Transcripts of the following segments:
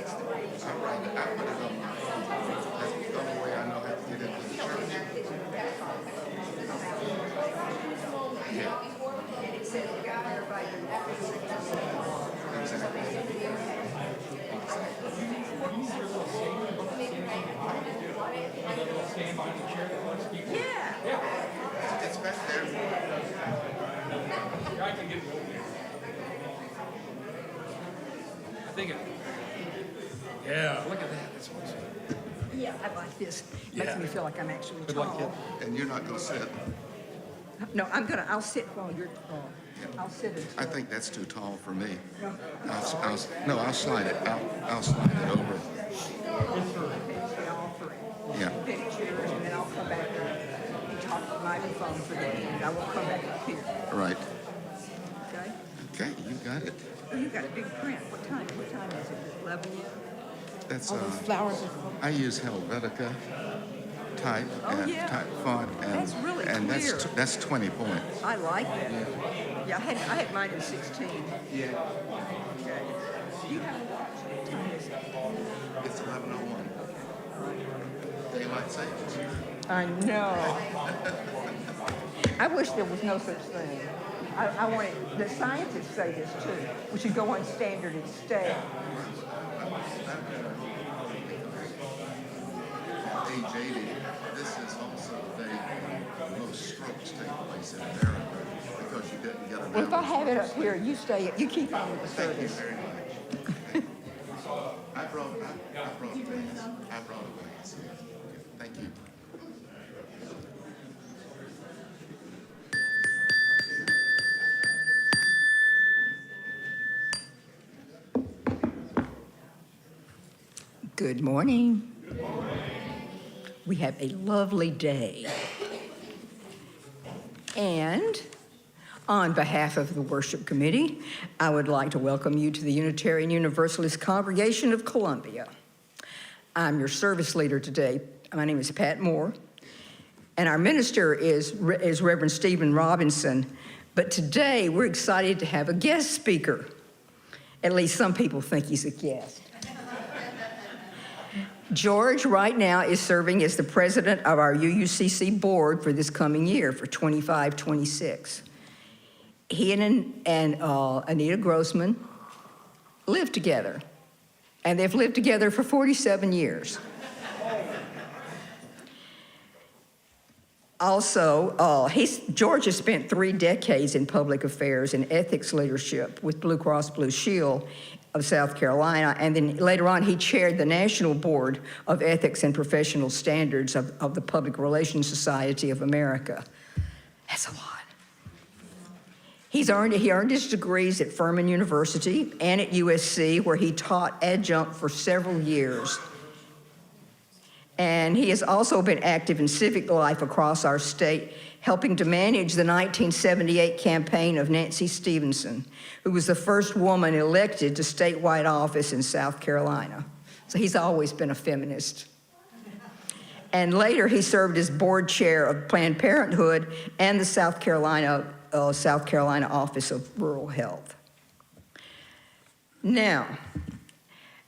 text the page. I put it on my phone. That's the only way I know how to get into the church. Yeah. And it says you got everybody to walk in Yeah. It's back there. I can get it. I think it. Yeah, look at that. That's awesome. Yeah, I like this. Makes me feel like I'm actually Good luck, tall. kid. And you're not going to sit. No, I'll sit while you're tall. I'll sit until. I think that's too tall for me. I'll slide it. I'll slide it over. Yeah. Finish yours, and then I'll come back and talk to the microphone for the end. I won't come back up here. Right. Okay? Okay, you got it. Oh, you got a big print. What time is it? 11 yet? That's All those flowers are. I use Helvetica type and yeah. type font, and That's really clear. that's 20 points. I like that. Yeah, I had mine in 16. Yeah. Okay. Do you have a watch? What time is it? It's 11:01. Daylight savings. I know. I wish there was no such thing. I want it, the scientists say this too. We should go on standard and stay. Age 80, this is also the day most strokes take place in America because you didn't get enough. Well, if I have it up here, you stay, you keep on with the Thank you service. very much. I brought a glass. I brought a glass. Thank you. Good morning. Good morning. We have a lovely day. And on behalf of the worship committee, I would like to welcome you to the Unitarian Universalist Congregation of Columbia. I'm your service leader today. My name is Pat Moore, and our minister is Reverend Stephen Robinson. But today we're excited to have a guest speaker. At least some people think he's a guest. George right now is serving as the president of our UUCC board for this coming year, for 25-26. He and Anita Grossman live together, and they've lived together for 47 years. Also, George has spent 3 decades in public affairs and ethics leadership with BlueCross, BlueShield of South Carolina, and then later on he chaired the National Board of Ethics and Professional Standards of the Public Relations Society of America. That's a lot. He earned his degrees at Furman University and at USC, where he taught adjunct for several years. And he has also been active in civic life across our state, helping to manage the 1978 campaign of Nancy Stevenson, who was the first woman elected to statewide office in South Carolina. So he's always been a feminist. And later he served as board chair of Planned Parenthood and the South Carolina Office of Rural Health. Now,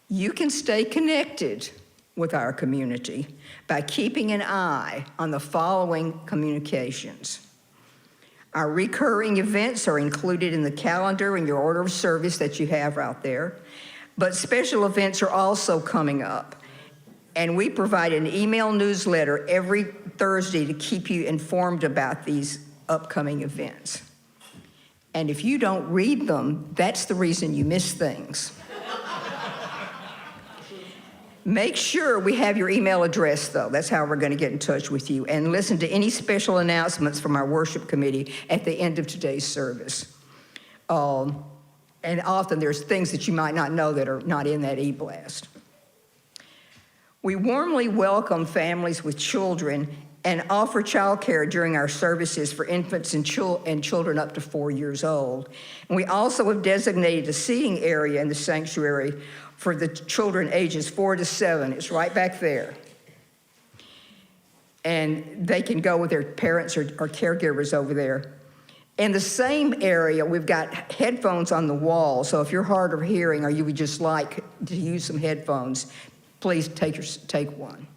you can stay connected with our community by keeping an eye on the following communications. Our recurring events are included in the calendar and your order of service that you have out there, but special events are also coming up. And we provide an email newsletter every Thursday to keep you informed about these upcoming events. And if you don't read them, that's the reason you miss things. Make sure we have your email address, though. That's how we're going to get in touch with you. And listen to any special announcements from our worship committee at the end of today's service. And often there's things that you might not know that are not in that e-blast. We warmly welcome families with children and offer childcare during our services for infants and children up to 4 years old. And we also have designated a seating area in the sanctuary for the children ages 4 to 7. It's right back there. And they can go with their parents or caregivers over there. In the same area, we've got headphones on the wall, so if you're hard of hearing or you would just like to use some headphones, please take one.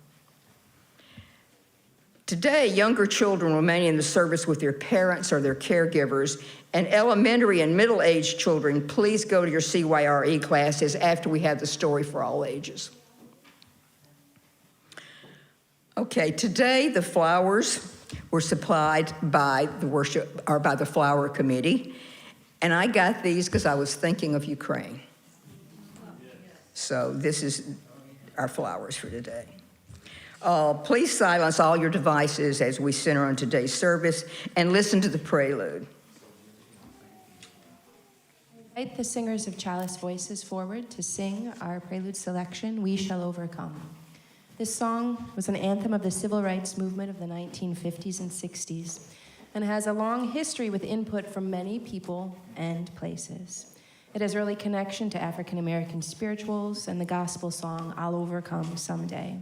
Today, younger children remain in the service with their parents or their caregivers, and elementary and middle-aged children, please go to your CYRE classes after we have the story for all ages. Okay, today the flowers were supplied by the Flower Committee, and I got these because I was thinking of Ukraine. So this is our flowers for today. Please silence all your devices as we center on today's service and listen to the prelude. I invite the singers of Chalice Voices forward to sing our prelude selection, We Shall Overcome. This song was an anthem of the civil rights movement of the 1950s and 60s and has a long history with input from many people and places. It has early connection to African American spirituals and the gospel song, I'll Overcome Someday.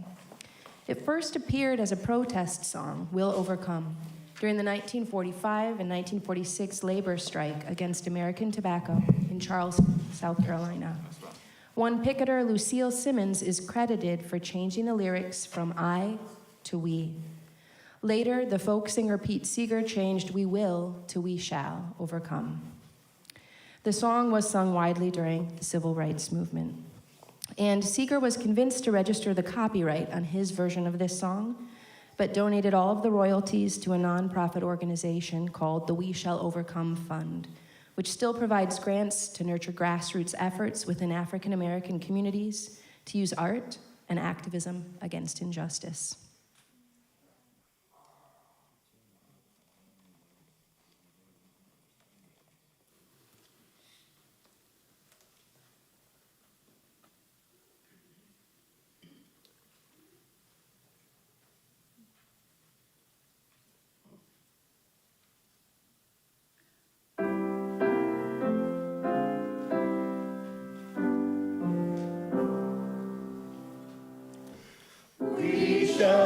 It first appeared as a protest song, We'll Overcome, during the 1945 and 1946 labor strike against American tobacco in Charleston, South Carolina. One picketer, Lucille Simmons, is credited for changing the lyrics from I to we. Later, the folk singer Pete Seeger changed We Will to We Shall Overcome. The song was sung widely during the civil rights movement. And Seeger was convinced to register the copyright on his version of this song, but donated all of the royalties to a nonprofit organization called the We Shall Overcome Fund, which still provides grants to nurture grassroots efforts within African American communities to use art and activism against injustice. We shall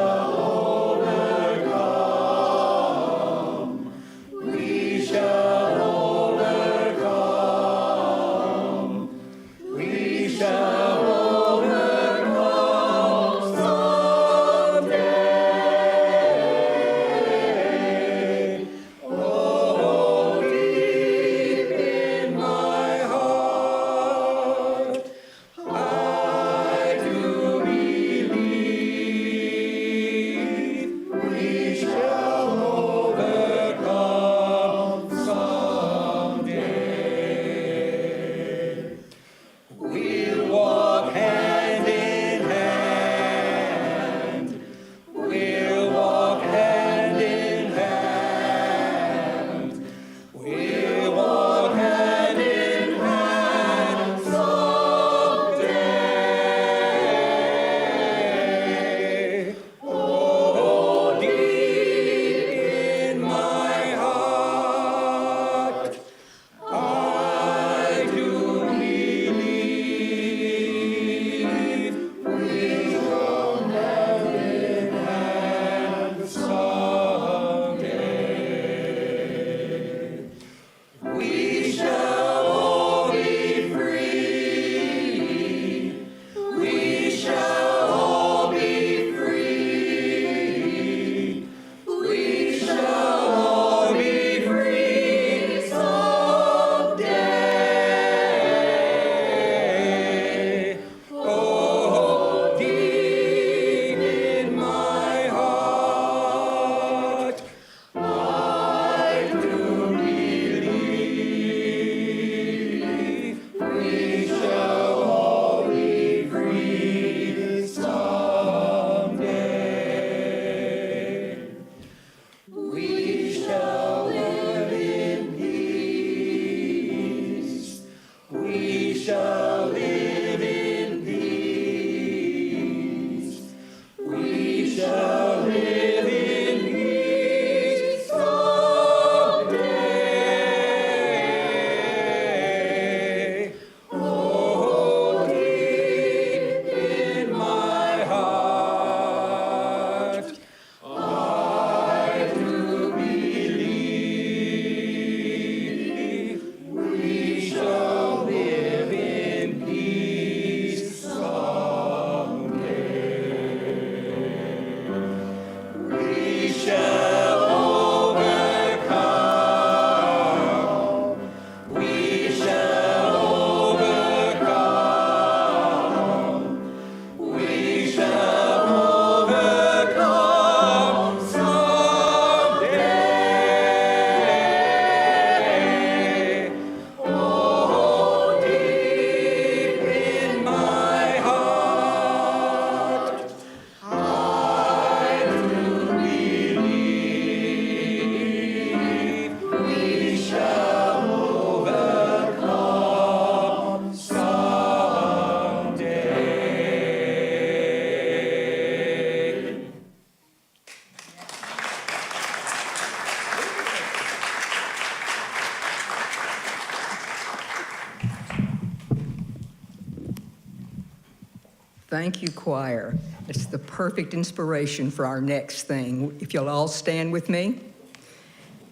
Thank you, choir. It's the perfect inspiration for our next thing. If you'll all stand with me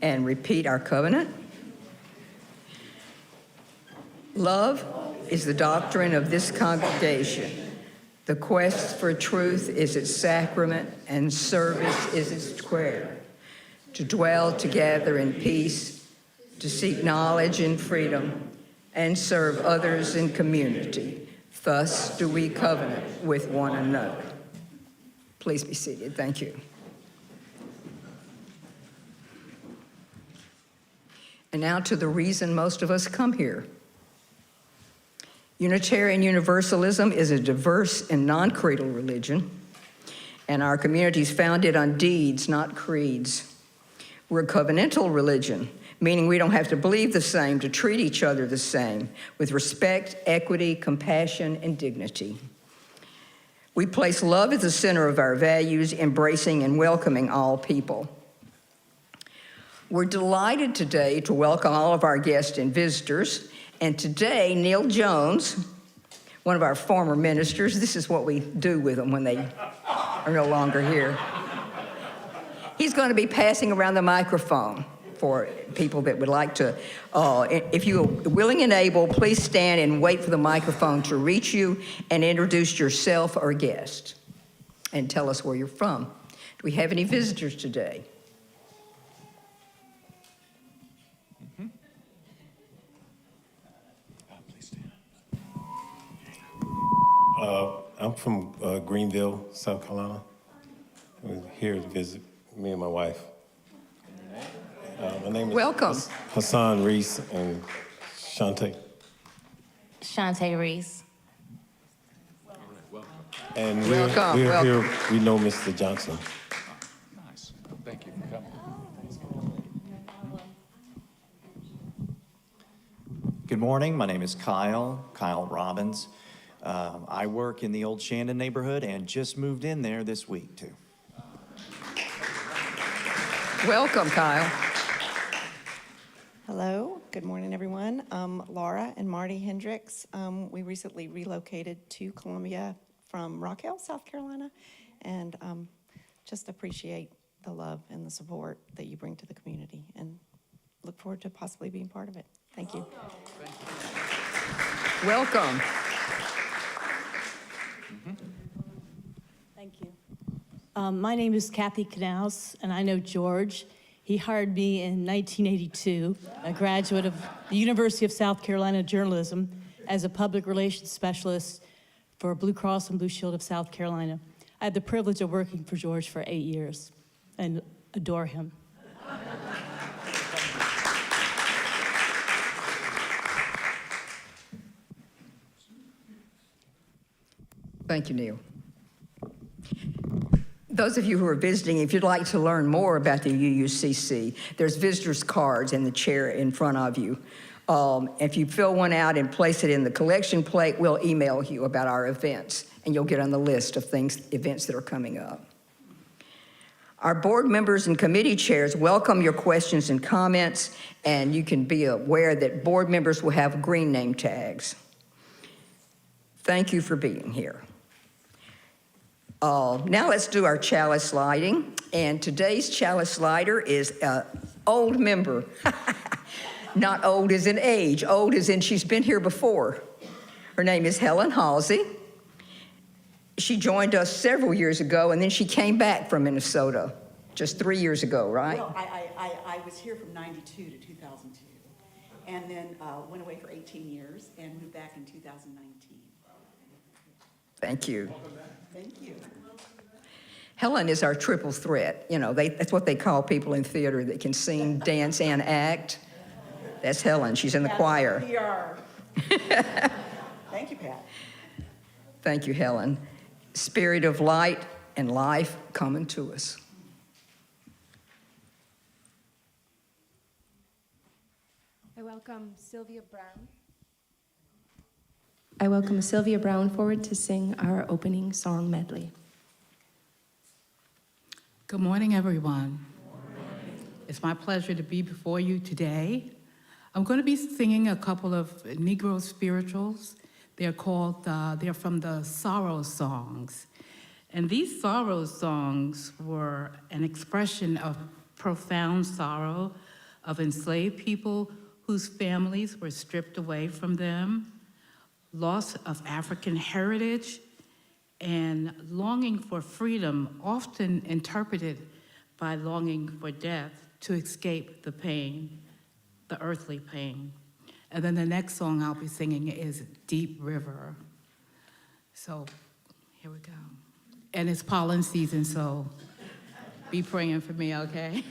and repeat our covenant. Love is the doctrine of this congregation. The quest for truth is its sacrament, and service is its prayer. To dwell together in peace, to seek knowledge and freedom, and serve others in community. Thus do we covenant with one another. Please be seated. Thank you. And now to the reason most of us come here. Unitarian Universalism is a diverse and non-creedal religion, and our community is founded on deeds, not creeds. We're a covenantal religion, meaning we don't have to believe the same to treat each other the same, with respect, equity, compassion, and dignity. We place love at the center of our values, embracing and welcoming all people. We're delighted today to welcome all of our guests and visitors. And today, Neil Jones, one of our former ministers, this is what we do with them when they are no longer here. He's going to be passing around the microphone for people that would like to. If you're willing and able, please stand and wait for the microphone to reach you and introduce yourself or guest and tell us where you're from. Do we have any visitors today? I'm from Greenville, South Carolina. We're here to visit, me and my wife. My name is Welcome. Hassan Reese and Shantae. Shantae Reese. And Welcome, we're welcome. here, we know Mr. Johnson. Nice. Thank you for coming. Good morning. My name is Kyle Robbins. I work in the Old Shandon neighborhood and just moved in there this week, too. Welcome, Kyle. Hello, good morning, everyone. Laura and Marty Hendricks. We recently relocated to Columbia from Rock Hill, South Carolina, and just appreciate the love and the support that you bring to the community, and look forward to possibly being part of it. Thank you. Welcome. Thank you. My name is Kathy Knaus, and I know George. He hired me in 1982, a graduate of the University of South Carolina Journalism, as a public relations specialist for BlueCross and BlueShield of South Carolina. I had the privilege of working for George for 8 years and adore him. Thank you, Neil. Those of you who are visiting, if you'd like to learn more about the UUCC, there's visitors' cards in the chair in front of you. If you fill one out and place it in the collection plate, we'll email you about our events, and you'll get on the list of events that are coming up. Our board members and committee chairs welcome your questions and comments, and you can be aware that board members will have green name tags. Thank you for being here. Now let's do our chalice lighting, and today's chalice lighter is an old member. Not old as in age, old as in she's been here before. Her name is Helen Halsey. She joined us several years ago, and then she came back from Minnesota just 3 years ago, right? Well, I was here from 92 to 2002, and then went away for 18 years and moved back in 2019. Thank you. Thank you. Helen is our triple threat. You know, that's what they call people in theater that can sing, dance, and act. That's Helen. She's in the choir. We are. Thank you, Pat. Thank you, Helen. Spirit of light and life coming to us. I welcome Sylvia Brown. I welcome Sylvia Brown forward to sing our opening song medley. Good morning, everyone. It's my pleasure to be before you today. I'm going to be singing a couple of Negro spirituals They're from the sorrow songs. And these sorrow songs were an expression of profound sorrow of enslaved people whose families were stripped away from them, loss of African heritage, and longing for freedom, often interpreted by longing for death to escape the pain, the earthly pain. And then the next song I'll be singing is Deep River. So here we go. And it's pollen season, so be praying for me, okay?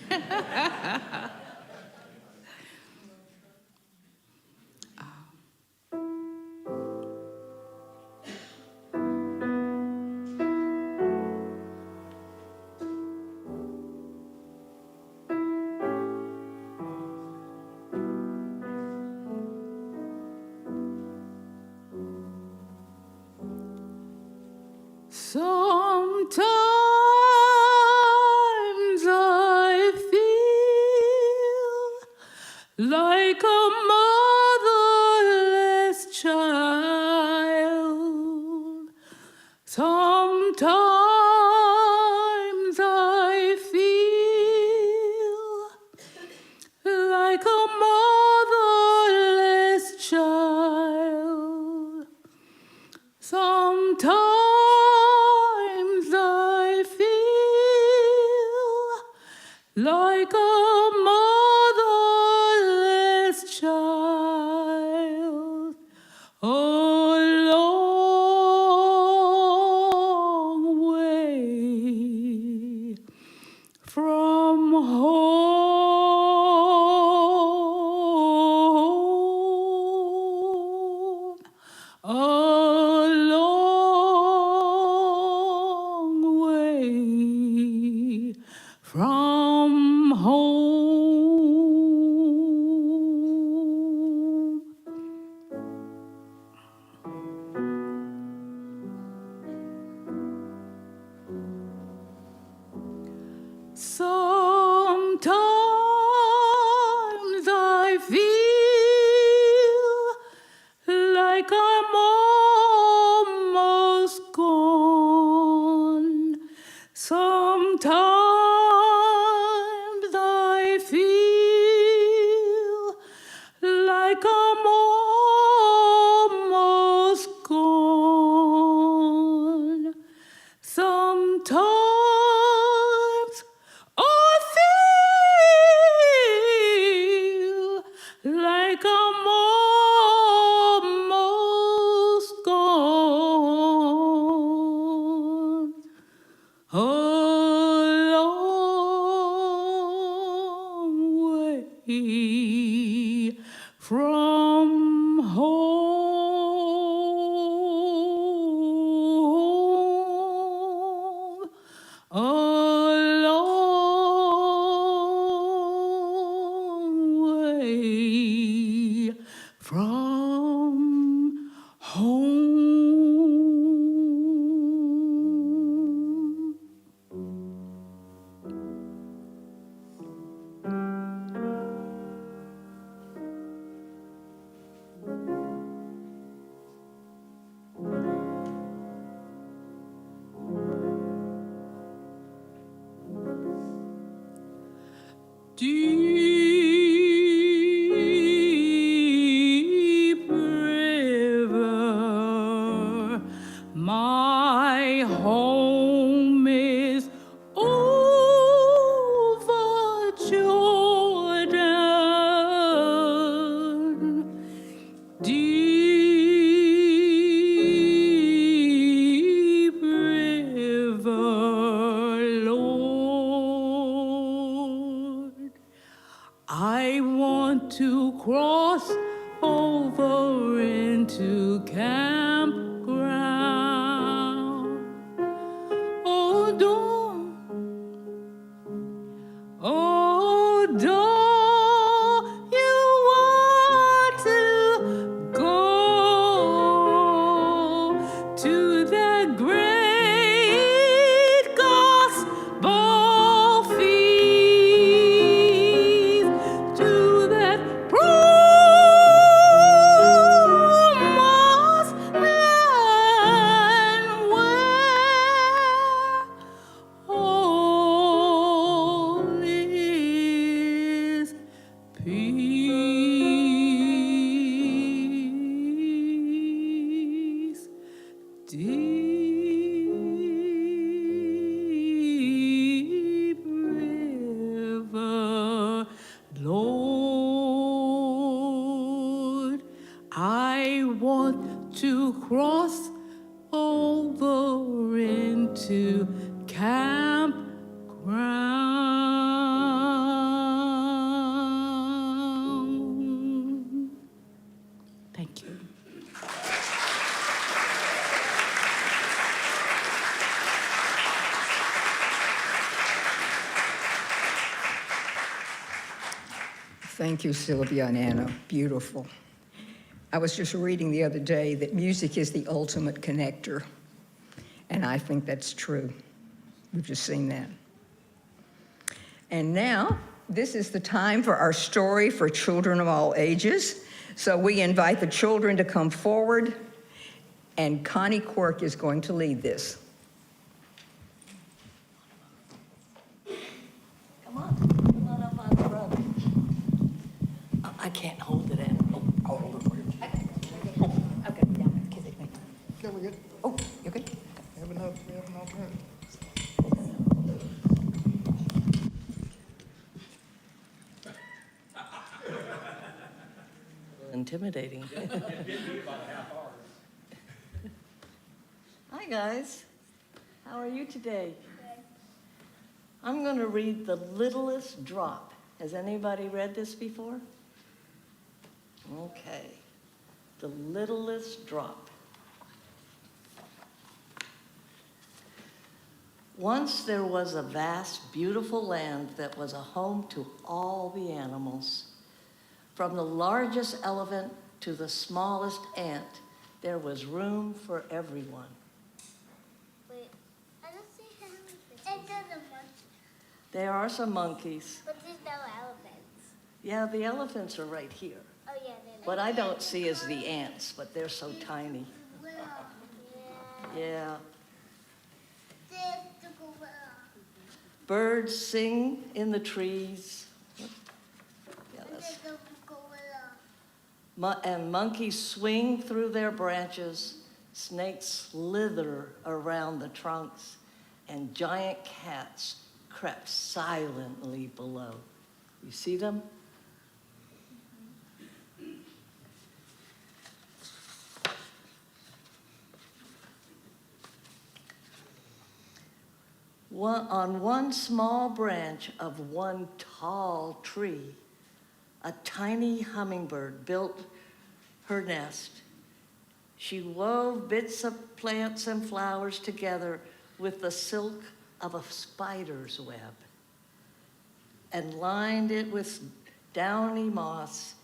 Sometimes I feel like a motherless child. Sometimes I feel like a motherless child. Sometimes I feel like a motherless child, a long way from home, a long way from home. Sometimes I feel like I'm almost gone. Sometimes I feel like I'm almost gone. Sometimes I feel like I'm almost gone. A long way from home, a long way from home. Deep river, my home is over Jordan. Deep river, Lord, I want to cross over into campground. Oh, don't you want to go to the great gospel feast, to that promised I want to cross over into campground. Thank you. Thank you, Sylvia and Anna. Beautiful. I was just reading the other day that music is the ultimate connector, and I think that's true. We've just seen that. And now, this is the time for our story for children of all ages. So we invite the children to come forward, and Connie Quirk is going to lead this. Come on up on the road. I can't hold it in. Oh, I'll hold it for you. Okay, yeah, kiss it. Okay, we're good. Oh, you're good? We have an alternative. Intimidating. Hi, guys. How are you today? I'm going to read The Littlest Drop. Has anybody read this before? Okay. The Littlest Drop. Once there was a vast, beautiful land that was a home to all the animals. From the largest elephant to the smallest ant, there was room for everyone. Wait, I don't see how many fishes. And there's a monkey. There are some monkeys. But there's no elephants. Yeah, the elephants are right here. Oh, yeah, they're What I don't see is the ants, but they're so tiny. Yeah. There's the gorilla. Birds sing in the trees. Yeah, And that's, there's the gorilla. and monkeys swing through their branches. Snakes slither around the trunks, and giant cats crept silently below. You see them? On one small branch of one tall tree, a tiny hummingbird built her nest. She wove bits of plants and flowers together with the silk of a spider's web and lined it with downy moss.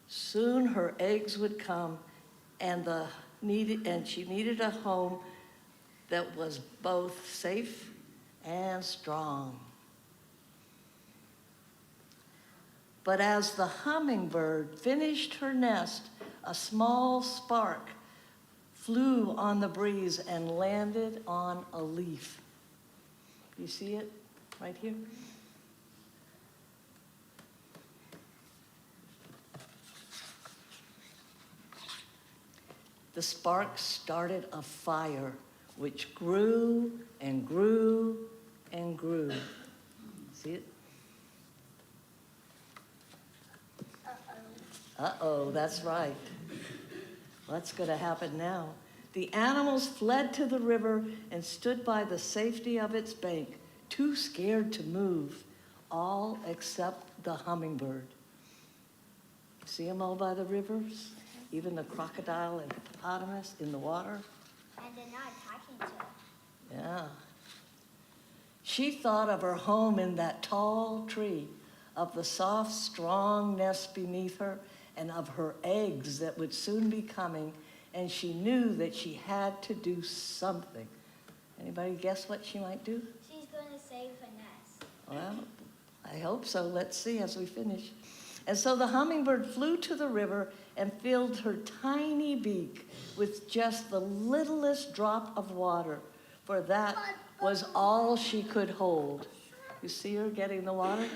Soon her eggs would come, and she needed a home that was both safe and strong. But as the hummingbird finished her nest, a small spark flew on the breeze and landed on a leaf. You see it right here? The spark started a fire which grew and grew and grew. See it? Uh-oh, that's right. What's going to happen now? The animals fled to the river and stood by the safety of its bank, too scared to move, all except the hummingbird. See them all by the rivers? Even the crocodile and hippopotamus in the water? And they're not attacking to it. Yeah. She thought of her home in that tall tree, of the soft, strong nest beneath her, and of her eggs that would soon be coming, and she knew that she had to do something. Anybody guess what she might do? She's going to save her nest. Well, I hope so. Let's see as we finish. And so the hummingbird flew to the river and filled her tiny beak with just the littlest drop of water, for that was all she could hold. You see her getting the water?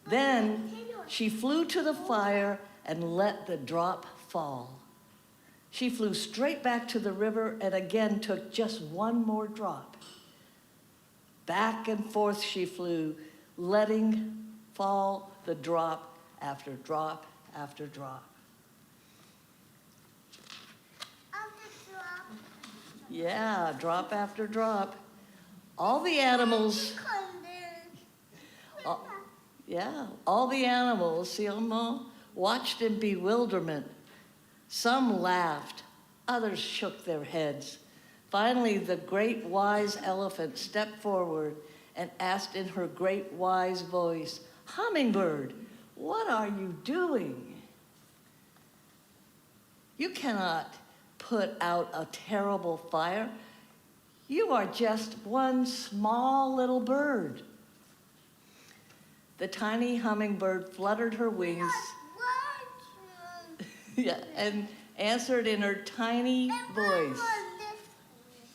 Then she flew to the fire and let the drop fall. She flew straight back to the river and again took just one more drop. Back and forth she flew, letting fall the drop after drop after drop. Yeah, drop after drop. All the animals, all the animals, Selma, watched in bewilderment. Some laughed, others shook their heads. Finally, the great wise elephant stepped forward and asked in her great wise voice, "Hummingbird, what are you doing? You cannot put out a terrible fire. You are just one small little bird." The tiny hummingbird fluttered her wings and answered in her tiny voice,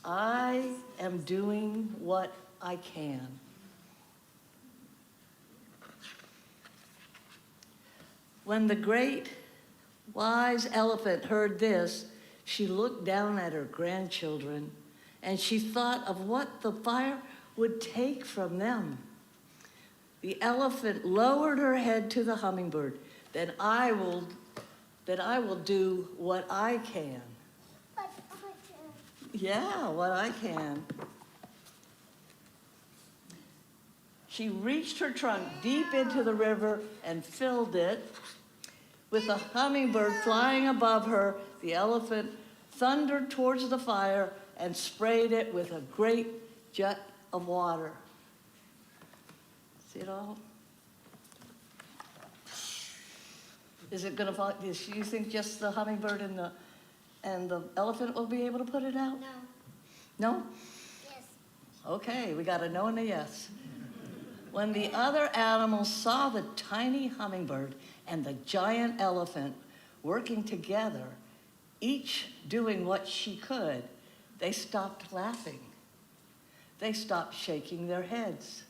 "I am doing what I can." When the great wise elephant heard this, she looked down at her grandchildren and she thought of what the fire would take from them. The elephant lowered her head to the hummingbird. Then I will do what I can. Yeah, what I can. She reached her trunk deep into the river and filled it. With the hummingbird flying above her, the elephant thundered towards the fire and sprayed it with a great jet of water. See it all? Is it gonna fall? Do you think just the hummingbird and the elephant will be able to put it out? No. No? Yes. Okay, we got a no and a yes. When the other animals saw the tiny hummingbird and the giant elephant working together, each doing what she could, they stopped laughing. They stopped shaking their heads.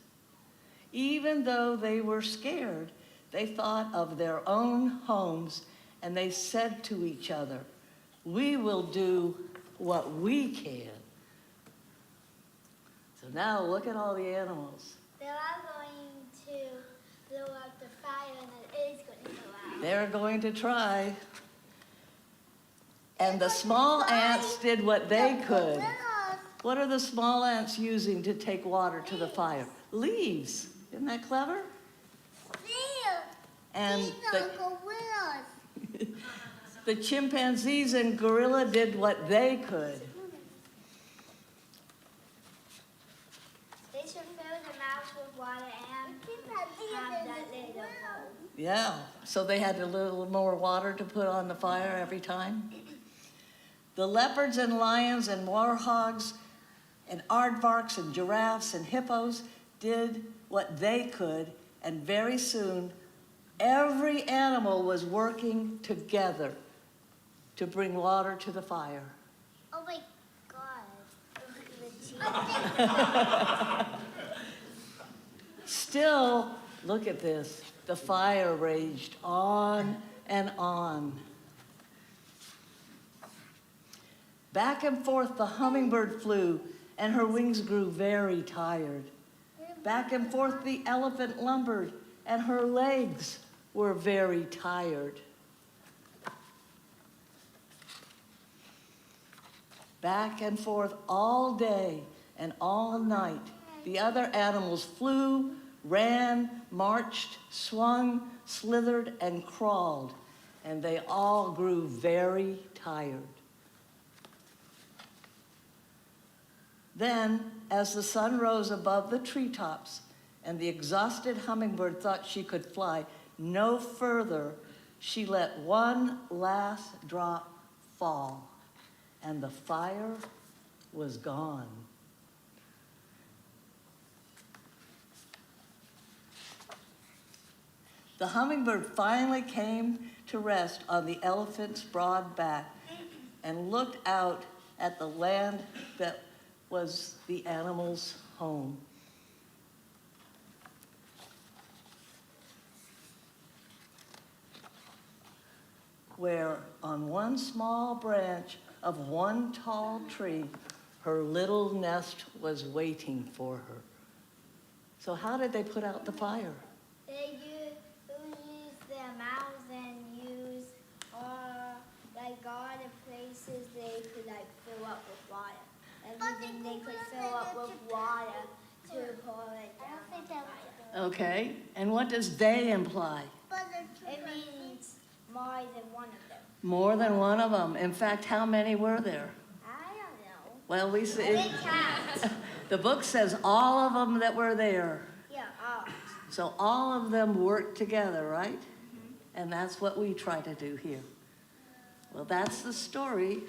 Even though they were scared, they thought of their own homes and they said to each other, "We will do what we can." So now look at all the animals. They are going to blow up the fire and it is going to go out. They're going to try. And the small ants did what they could. What are the small ants using to take water to the fire? Leaves. Isn't that clever? And the chimpanzees and gorilla did what they could. They should fill their mouths with water and have that little hole. Yeah, so they had a little more water to put on the fire every time. The leopards and lions and warhogs and aardvarks and giraffes and hippos did what they could, and very soon every animal was working together to bring water to the fire. Oh my God. Still, look at this. The fire raged on and on. Back and forth the hummingbird flew, and her wings grew very tired. Back and forth the elephant lumbered, and her legs were very tired. Back and forth all day and all night, the other animals flew, ran, marched, swung, slithered, and crawled, and they all grew very tired. Then, as the sun rose above the treetops and the exhausted hummingbird thought she could fly no further, she let one last drop fall, and the fire was gone. The hummingbird finally came to rest on the elephant's broad back and looked out at the land that was the animal's home. Where on one small branch of one tall tree, her little nest was waiting for her. So how did they put out the fire? They use their mouths and use like garden places they could like fill up with water. think they could fill up with water to pour it down. Okay, and what does they imply? It means more than one of them. More than one of them. In fact, how many were there? I don't know. Well, we I see, didn't count. the book says all of them that were there. Yeah, So all of them worked together, right? And that's what we try to do here. Well, that's the story.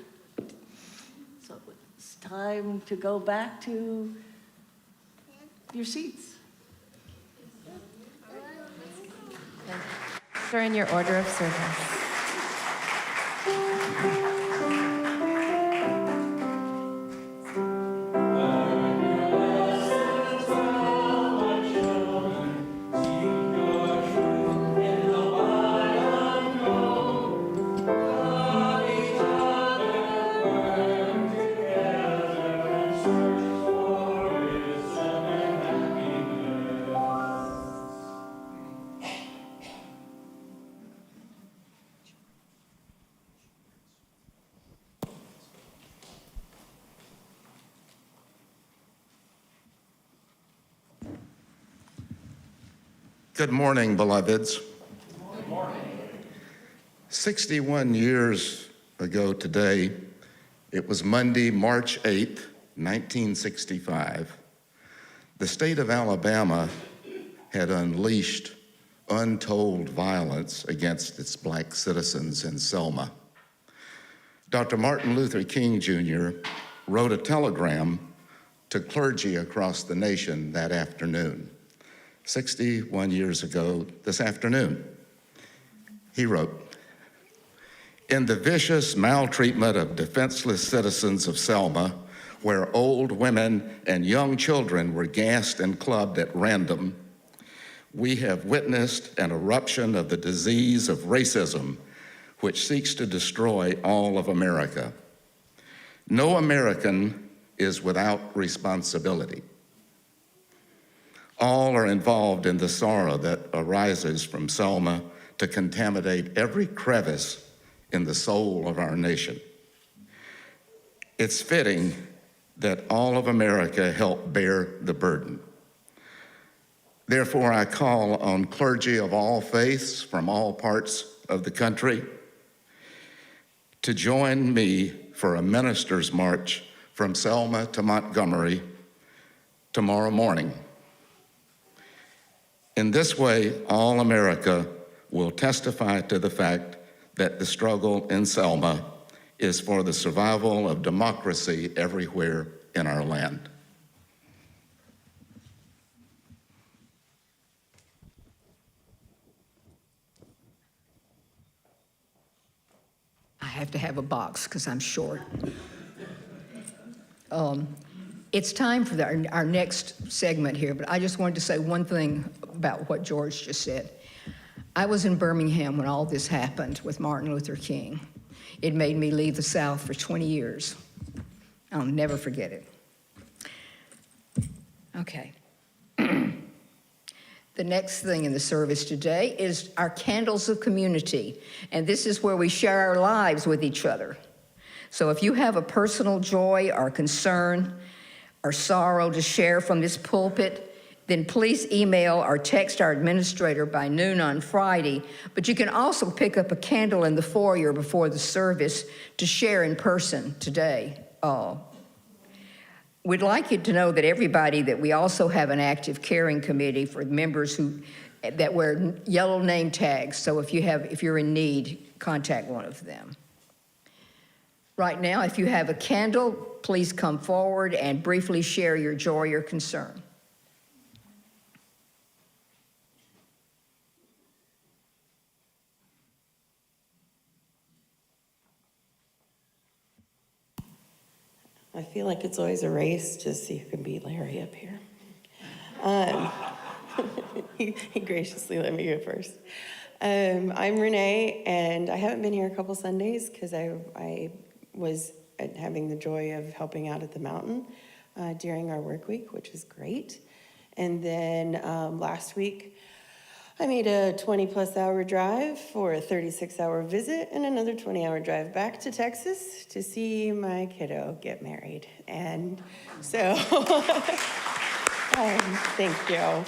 So it's time to go back to your seats. Sir, in your order of service. Good morning, beloveds. Good morning. 61 years ago today, it was Monday, March 8th, 1965. The state of Alabama had unleashed untold violence against its black citizens in Selma. Dr. Martin Luther King Jr. wrote a telegram to clergy across the nation that afternoon. 61 years ago this afternoon, he wrote, "In the vicious maltreatment of defenseless citizens of Selma, where old women and young children were gassed and clubbed at random, we have witnessed an eruption of the disease of racism, which seeks to destroy all of America. No American is without responsibility. All are involved in the sorrow that arises from Selma to contaminate every crevice in the soul of our nation. It's fitting that all of America help bear the burden. Therefore, I call on clergy of all faiths from all parts of the country to join me for a minister's march from Selma to Montgomery tomorrow morning. In this way, all America will testify to the fact that the struggle in Selma is for the survival of democracy everywhere in our land." I have to have a box because I'm short. It's time for our next segment here, but I just wanted to say one thing about what George just said. I was in Birmingham when all this happened with Martin Luther King. It made me leave the South for 20 years. I'll never forget it. Okay. The next thing in the service today is our candles of community, and this is where we share our lives with each other. So if you have a personal joy or concern or sorrow to share from this pulpit, then please email or text our administrator by noon on Friday. But you can also pick up a candle in the foyer before the service to share in person today. We'd like you to know that we also have an active caring committee for members that wear yellow name tags. So if you're in need, contact one of them. Right now, if you have a candle, please come forward and briefly share your joy or concern. I feel like it's always a race to see who can beat Larry up here. He graciously let me go first. I'm Renee, and I haven't been here a couple Sundays because I was having the joy of helping out at the mountain during our work week, which is great. And then last week, I made a 20-plus hour drive for a 36-hour visit and another 20-hour drive back to Texas to see my kiddo get married. And so, thank you.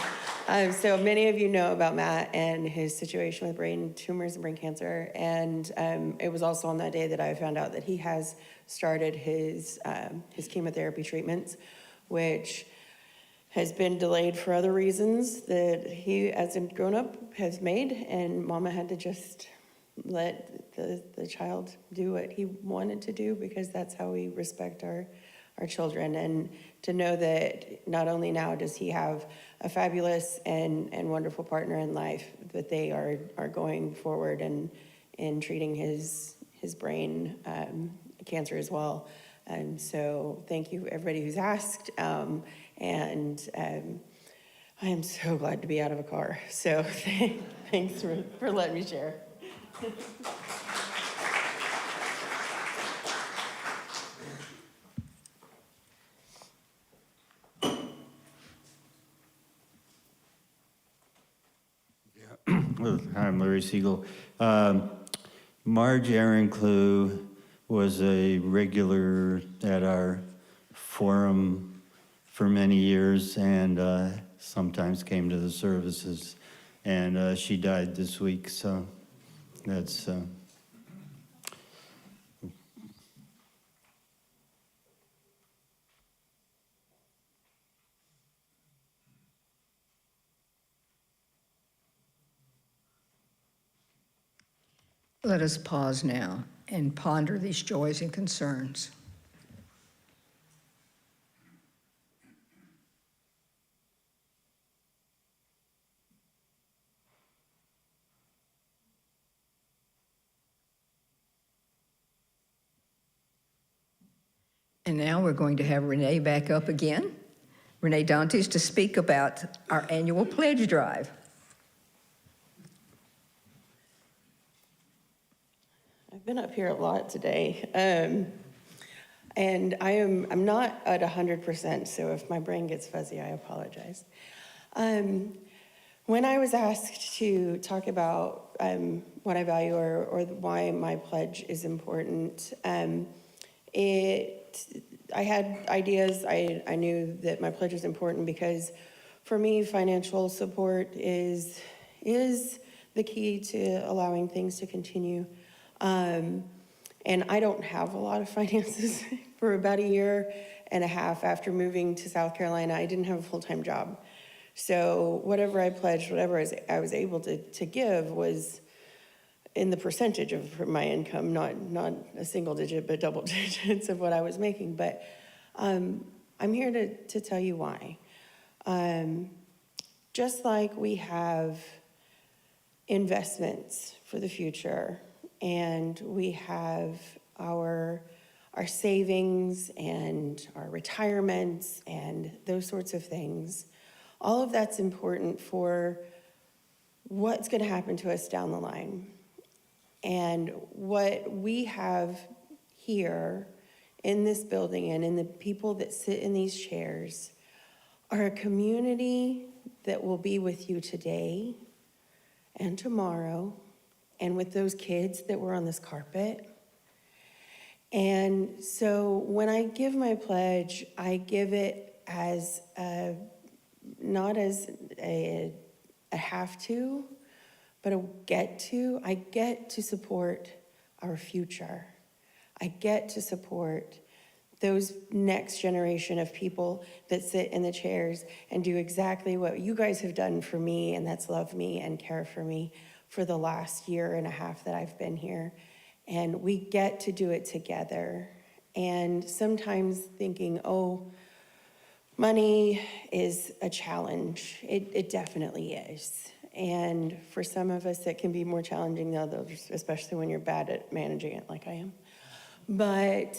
So many of you know about Matt and his situation with brain tumors and brain cancer. And it was also on that day that I found out that he has started his chemotherapy treatments, which has been delayed for other reasons that he, as a grown-up, has made, and Mama had to just let the child do what he wanted to do, because that's how we respect our children. And to know that not only now does he have a fabulous and wonderful partner in life, but they are going forward and in treating his brain cancer as well. And so thank you, everybody who's asked. And I am so glad to be out of a car. So thanks for letting me share. I'm Larry Siegel. Marge Aaron-Clue was a regular at our forum for many years, and sometimes came to the services, and she died this week, so that's Let us pause now and ponder these joys and concerns. And now we're going to have Renee back up again. Renee Dantes to speak about our annual pledge drive. I've been up here a lot today, and I'm not at 100%, so if my brain gets fuzzy, I apologize. When I was asked to talk about what I value or why my pledge is important, I had ideas. I knew that my pledge was important because for me, financial support is the key to allowing things to continue. And I don't have a lot of finances. For about a year and a half after moving to South Carolina, I didn't have a full-time job. So whatever I pledged, whatever I was able to give was in the percentage of my income, not a single digit, but double digits of what I was making. But I'm here to tell you why. Just like we have investments for the future, and we have our savings and our retirements and those sorts of things, all of that's important for what's going to happen to us down the line. And what we have here in this building and in the people that sit in these chairs are a community that will be with you today and tomorrow, and with those kids that were on this carpet. And so when I give my pledge, I give it as not as a have to, but a get to. I get to support our future. I get to support those next generation of people that sit in the chairs and do exactly what you guys have done for me, and that's love me and care for me for the last year and a half that I've been here. And we get to do it together. And sometimes thinking, oh, money is a challenge. It definitely is. And for some of us, it can be more challenging than others, especially when you're bad at managing it like I am. But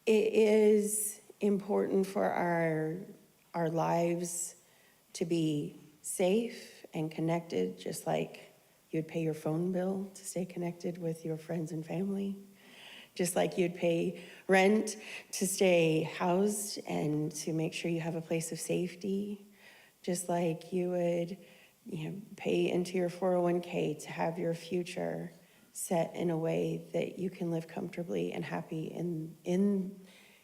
it is important for our lives to be safe and connected, just like you'd pay your phone bill to stay connected with your friends and family, just like you'd pay rent to stay housed and to make sure you have a place of safety, just like you would pay into your 401k to have your future set in a way that you can live comfortably and happy in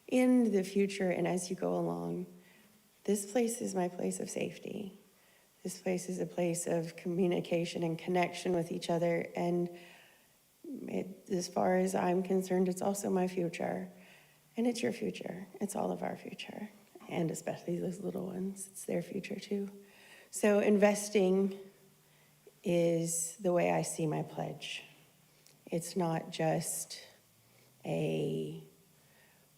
the future and as you go along. This place is my place of safety. This place is a place of communication and connection with each other. And as far as I'm concerned, it's also my future. And it's your future. It's all of our future. And especially those little ones, it's their future too. So investing is the way I see my pledge. It's not just a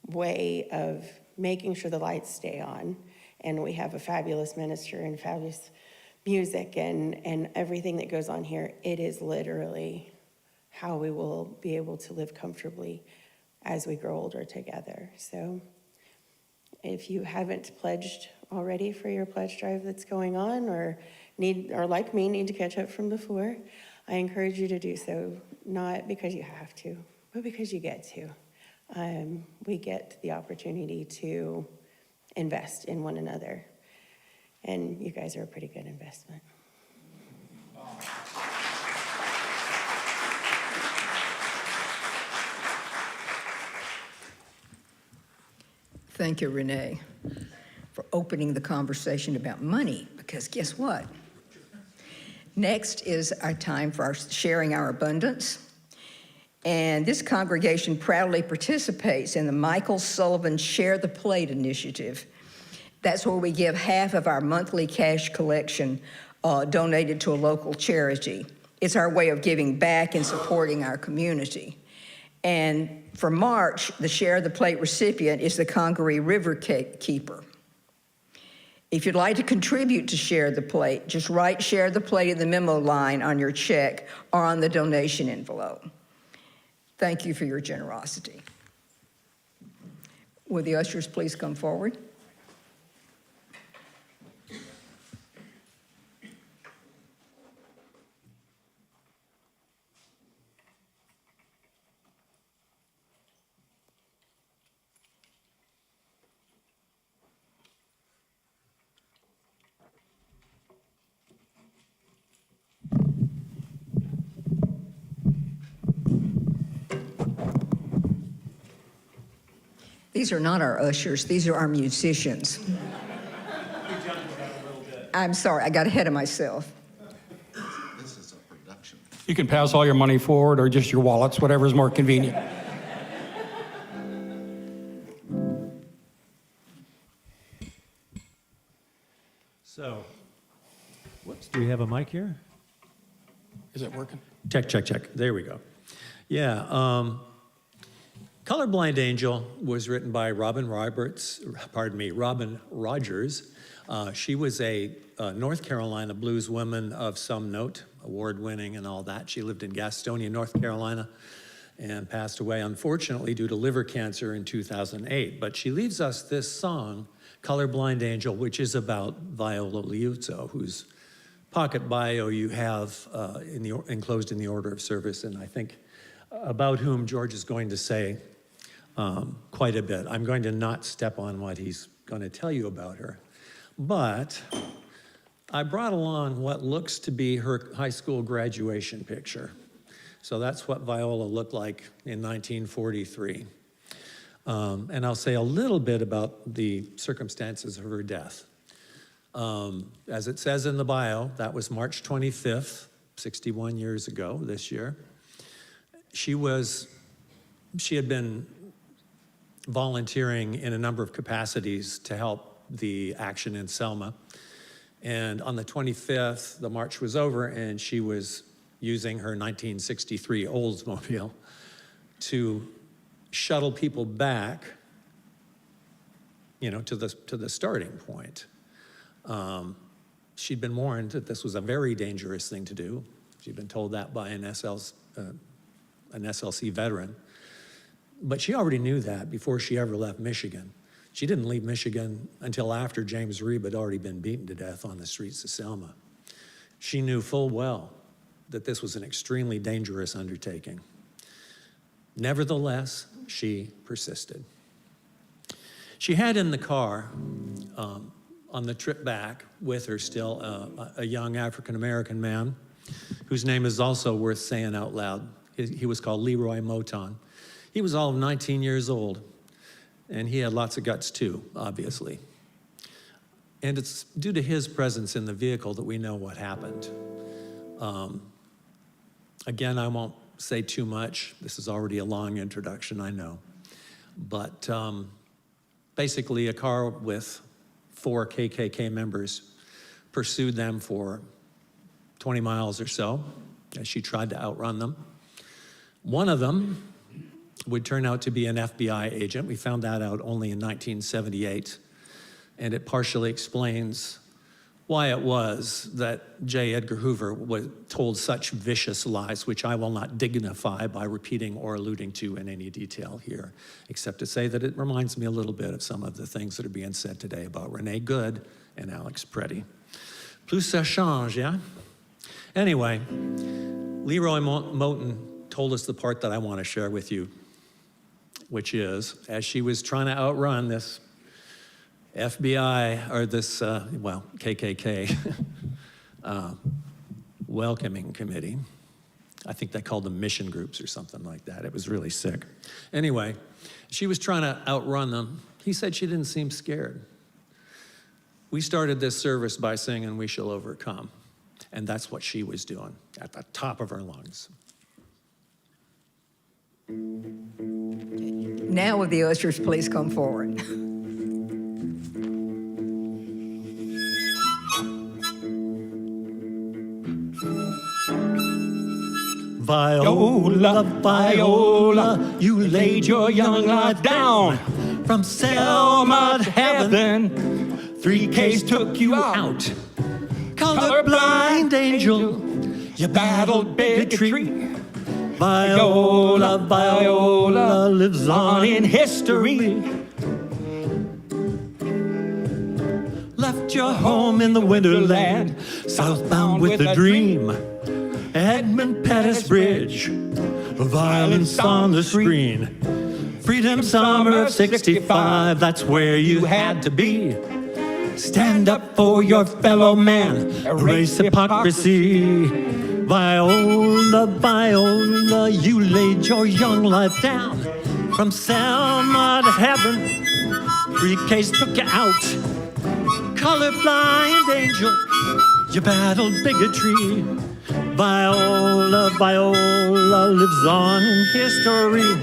way of making sure the lights stay on and we have a fabulous minister and fabulous music and everything that goes on here. It is literally how we will be able to live comfortably as we grow older together. So if you haven't pledged already for your pledge drive that's going on or like me, need to catch up from before, I encourage you to do so, not because you have to, but because you get to. We get the opportunity to invest in one another. And you guys are a pretty good investment. Thank you, Renee, for opening the conversation about money, because guess what? Next is our time for sharing our abundance. And this congregation proudly participates in the Michael Sullivan Share the Plate initiative. That's where we give half of our monthly cash collection donated to a local charity. It's our way of giving back and supporting our community. And for March, the Share the Plate recipient is the Congaree River Keeper. If you'd like to contribute to Share the Plate, just write Share the Plate in the memo line on your check or on the donation envelope. Thank you for your generosity. Will the ushers please come forward? These are not our ushers, these are our musicians. I'm sorry, I got ahead of myself. This is a production. You can pass all your money forward or just your wallets, whatever is more convenient. So, whoops, do we have a mic here? Is it working? Check, check, check. There we go. Yeah, Colorblind Angel was written by Robin Rogers. She was a North Carolina blues woman of some note, award-winning and all that. She lived in Gastonia, North Carolina, and passed away, unfortunately, due to liver cancer in 2008. But she leaves us this song, Colorblind Angel, which is about Viola Liuzzo, whose pocket bio you have enclosed in the order of service, and I think about whom George is going to say quite a bit. I'm going to not step on what he's going to tell you about her. But I brought along what looks to be her high school graduation picture. So that's what Viola looked like in 1943. And I'll say a little bit about the circumstances of her death. As it says in the bio, that was March 25th, 61 years ago this year. She had been volunteering in a number of capacities to help the action in Selma. And on the 25th, the march was over and she was using her 1963 Oldsmobile to shuttle people back, to the starting point. She'd been warned that this was a very dangerous thing to do. She'd been told that by an SLC veteran. But she already knew that before she ever left Michigan. She didn't leave Michigan until after James Reeb had already been beaten to death on the streets of Selma. She knew full well that this was an extremely dangerous undertaking. Nevertheless, she persisted. She had in the car on the trip back with her still, a young African-American man whose name is also worth saying out loud. He was called Leroy Moton. He was all of 19 years old, and he had lots of guts too, obviously. And it's due to his presence in the vehicle that we know what happened. Again, I won't say too much. This is already a long introduction, I know. But basically, a car with 4 KKK members pursued them for 20 miles or so as she tried to outrun them. One of them would turn out to be an FBI agent. We found that out only in 1978, and it partially explains why it was that J. Edgar Hoover was told such vicious lies, which I will not dignify by repeating or alluding to in any detail here, except to say that it reminds me a little bit of some of the things that are being said today about Renee Good and Alex Preddy. Plus ça change, yeah? Anyway, Leroy Moton told us the part that I want to share with you, which is, as she was trying to outrun this FBI, or this, KKK welcoming committee. I think they called them mission groups or something like that. It was really sick. Anyway, she was trying to outrun them. He said she didn't seem scared. We started this service by singing "We Shall Overcome," and that's what she was doing at the top of her lungs. Now will the ushers please come forward. Viola, Viola, you laid your young life down. From Selma to heaven, 3Ks took you out. Colorblind angel, you battled bigotry. Viola, Viola lives on in history. Left your home in the winterland, southbound with a dream. Edmund Pettus Bridge, violence on the screen. Freedom summer of 65, that's where you had to be. Stand up for your fellow man, erase hypocrisy. Viola, Viola, you laid your young life down. From Selma to heaven, 3Ks took you out. Colorblind angel, you battled bigotry. Viola, Viola lives on in history.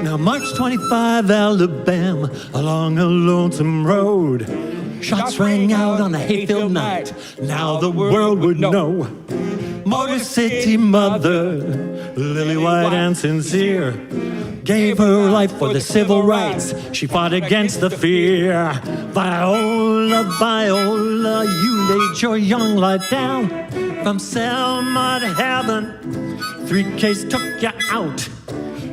Now March 25, Alabama, along a lonesome road. Shots rang out on a hate-filled night, now the world would know. Motor City mother, lily white and sincere, gave her life for the civil rights. She fought against the fear. Viola, Viola, you laid your young life down. From Selma to heaven, 3Ks took you out.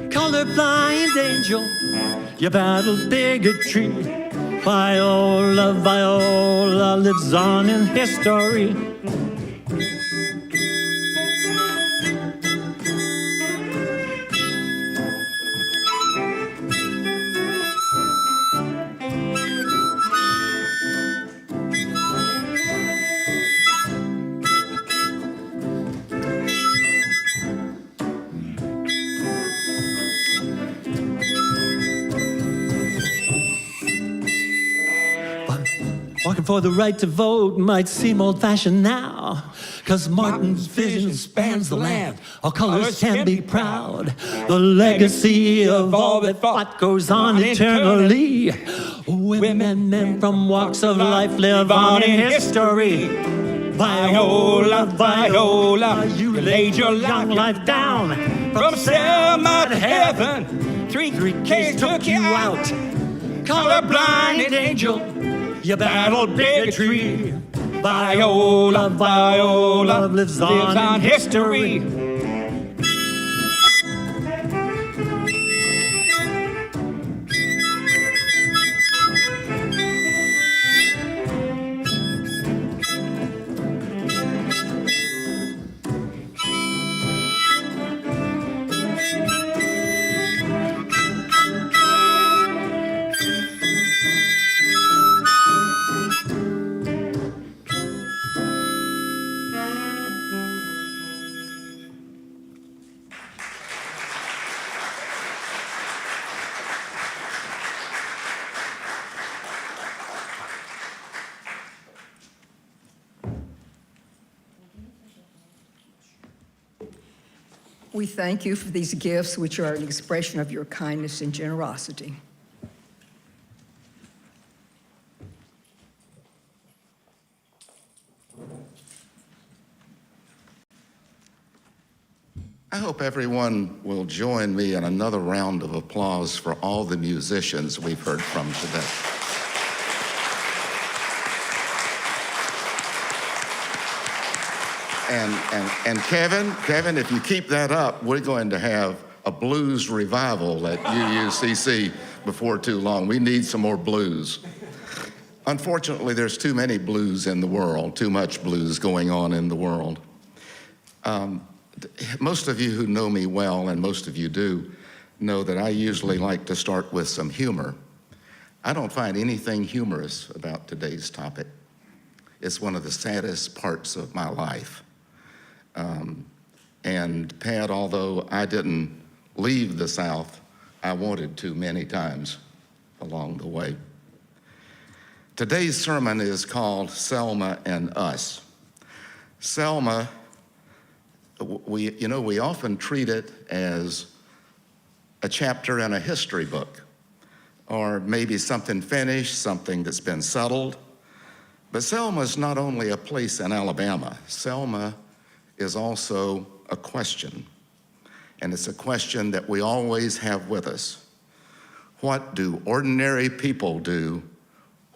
Colorblind angel, you battled bigotry. Viola, Viola lives on in history. Walking for the right to vote might seem old-fashioned now, 'cause Martin's vision spans the land. All colors can be proud. The legacy of all that fought goes on eternally. Women and men from walks of life live on in history. Viola, Viola, you laid your young life down. From Selma to heaven, 3Ks took you out. Colorblind angel, you battled bigotry. Viola, Viola lives on history. We thank you for these gifts, which are an expression of your kindness and generosity. I hope everyone will join me in another round of applause for all the musicians we've heard from today. And Kevin, if you keep that up, we're going to have a blues revival at UUCC before too long. We need some more blues. Unfortunately, there's too many blues in the world, too much blues going on in the world. Most of you who know me well, and most of you do, know that I usually like to start with some humor. I don't find anything humorous about today's topic. It's one of the saddest parts of my life. And Pat, although I didn't leave the South, I wanted to many times along the way. Today's sermon is called Selma and Us. Selma, we often treat it as a chapter in a history book, or maybe something finished, something that's been settled. But Selma is not only a place in Alabama. Selma is also a question, and it's a question that we always have with us. What do ordinary people do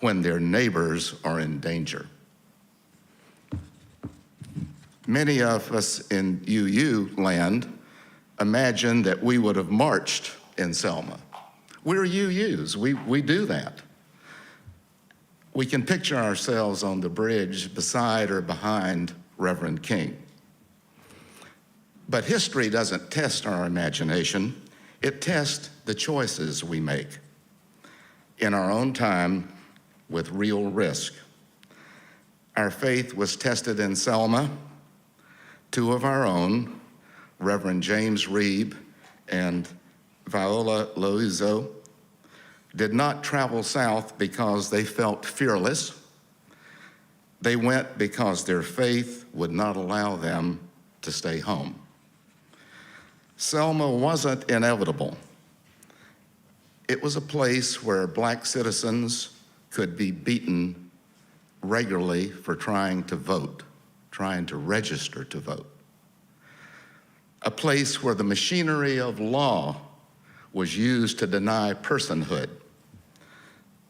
when their neighbors are in danger? Many of us in UU land imagine that we would have marched in Selma. We're UUs, we do that. We can picture ourselves on the bridge beside or behind Reverend King. But history doesn't test our imagination, it tests the choices we make in our own time with real risk. Our faith was tested in Selma. Two of our own, Reverend James Reeb and Viola Loizo, did not travel south because they felt fearless. They went because their faith would not allow them to stay home. Selma wasn't inevitable. It was a place where Black citizens could be beaten regularly for trying to vote, trying to register to vote. A place where the machinery of law was used to deny personhood.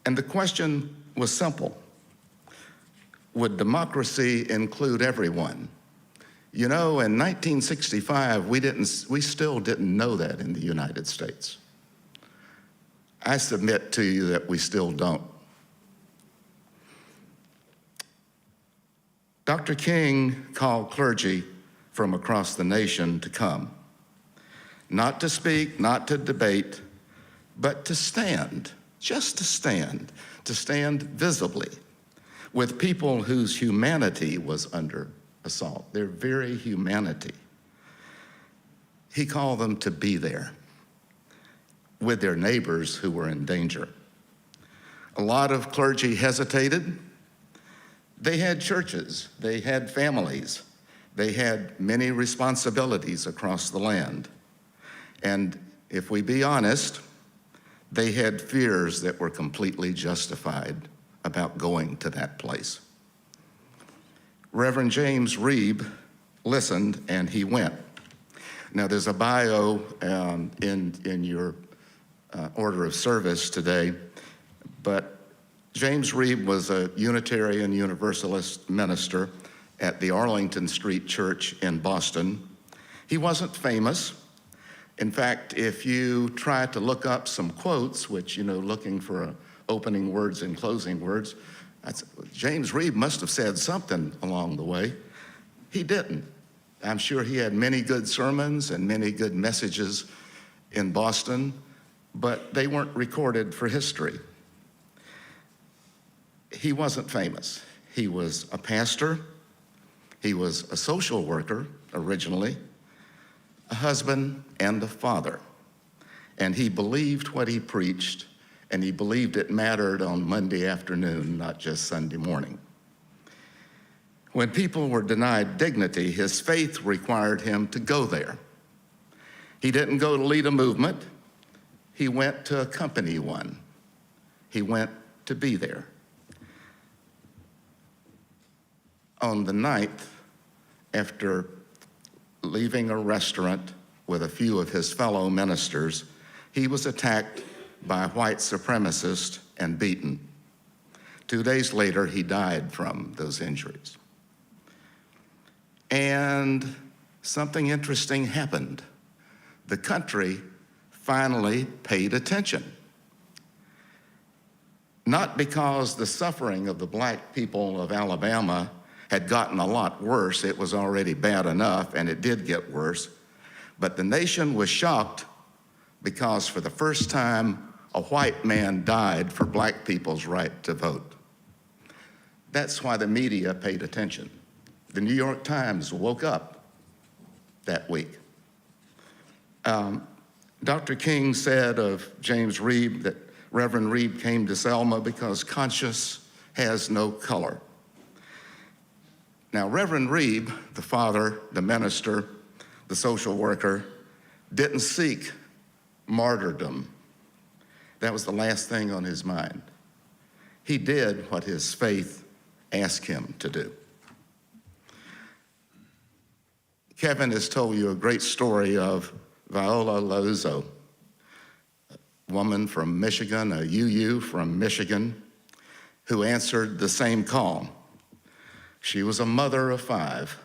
And the question was simple. Would democracy include everyone? You know, in 1965, we still didn't know that in the United States. I submit to you that we still don't. Dr. King called clergy from across the nation to come, not to speak, not to debate, but to stand, just to stand visibly with people whose humanity was under assault, their very humanity. He called them to be there with their neighbors who were in danger. A lot of clergy hesitated. They had churches, they had families, they had many responsibilities across the land. And if we be honest, they had fears that were completely justified about going to that place. Reverend James Reeb listened and he went. Now there's a bio in your order of service today, but James Reeb was a Unitarian Universalist minister at the Arlington Street Church in Boston. He wasn't famous. In fact, if you try to look up some quotes, which, looking for opening words and closing words, James Reeb must have said something along the way. He didn't. I'm sure he had many good sermons and many good messages in Boston, but they weren't recorded for history. He wasn't famous. He was a pastor. He was a social worker originally, a husband and a father. And he believed what he preached, and he believed it mattered on Monday afternoon, not just Sunday morning. When people were denied dignity, his faith required him to go there. He didn't go to lead a movement. He went to accompany one. He went to be there. On the night after leaving a restaurant with a few of his fellow ministers, he was attacked by white supremacists and beaten. 2 days later, he died from those injuries. And something interesting happened. The country finally paid attention. Not because the suffering of the black people of Alabama had gotten a lot worse, it was already bad enough, and it did get worse, but the nation was shocked because for the first time, a white man died for black people's right to vote. That's why the media paid attention. The New York Times woke up that week. Dr. King said of James Reeb that Reverend Reeb came to Selma because conscience has no color. Now, Reverend Reeb, the father, the minister, the social worker, didn't seek martyrdom. That was the last thing on his mind. He did what his faith asked him to do. Kevin has told you a great story of Viola Lozo, a woman from Michigan, a UU from Michigan, who answered the same call. She was a mother of 5.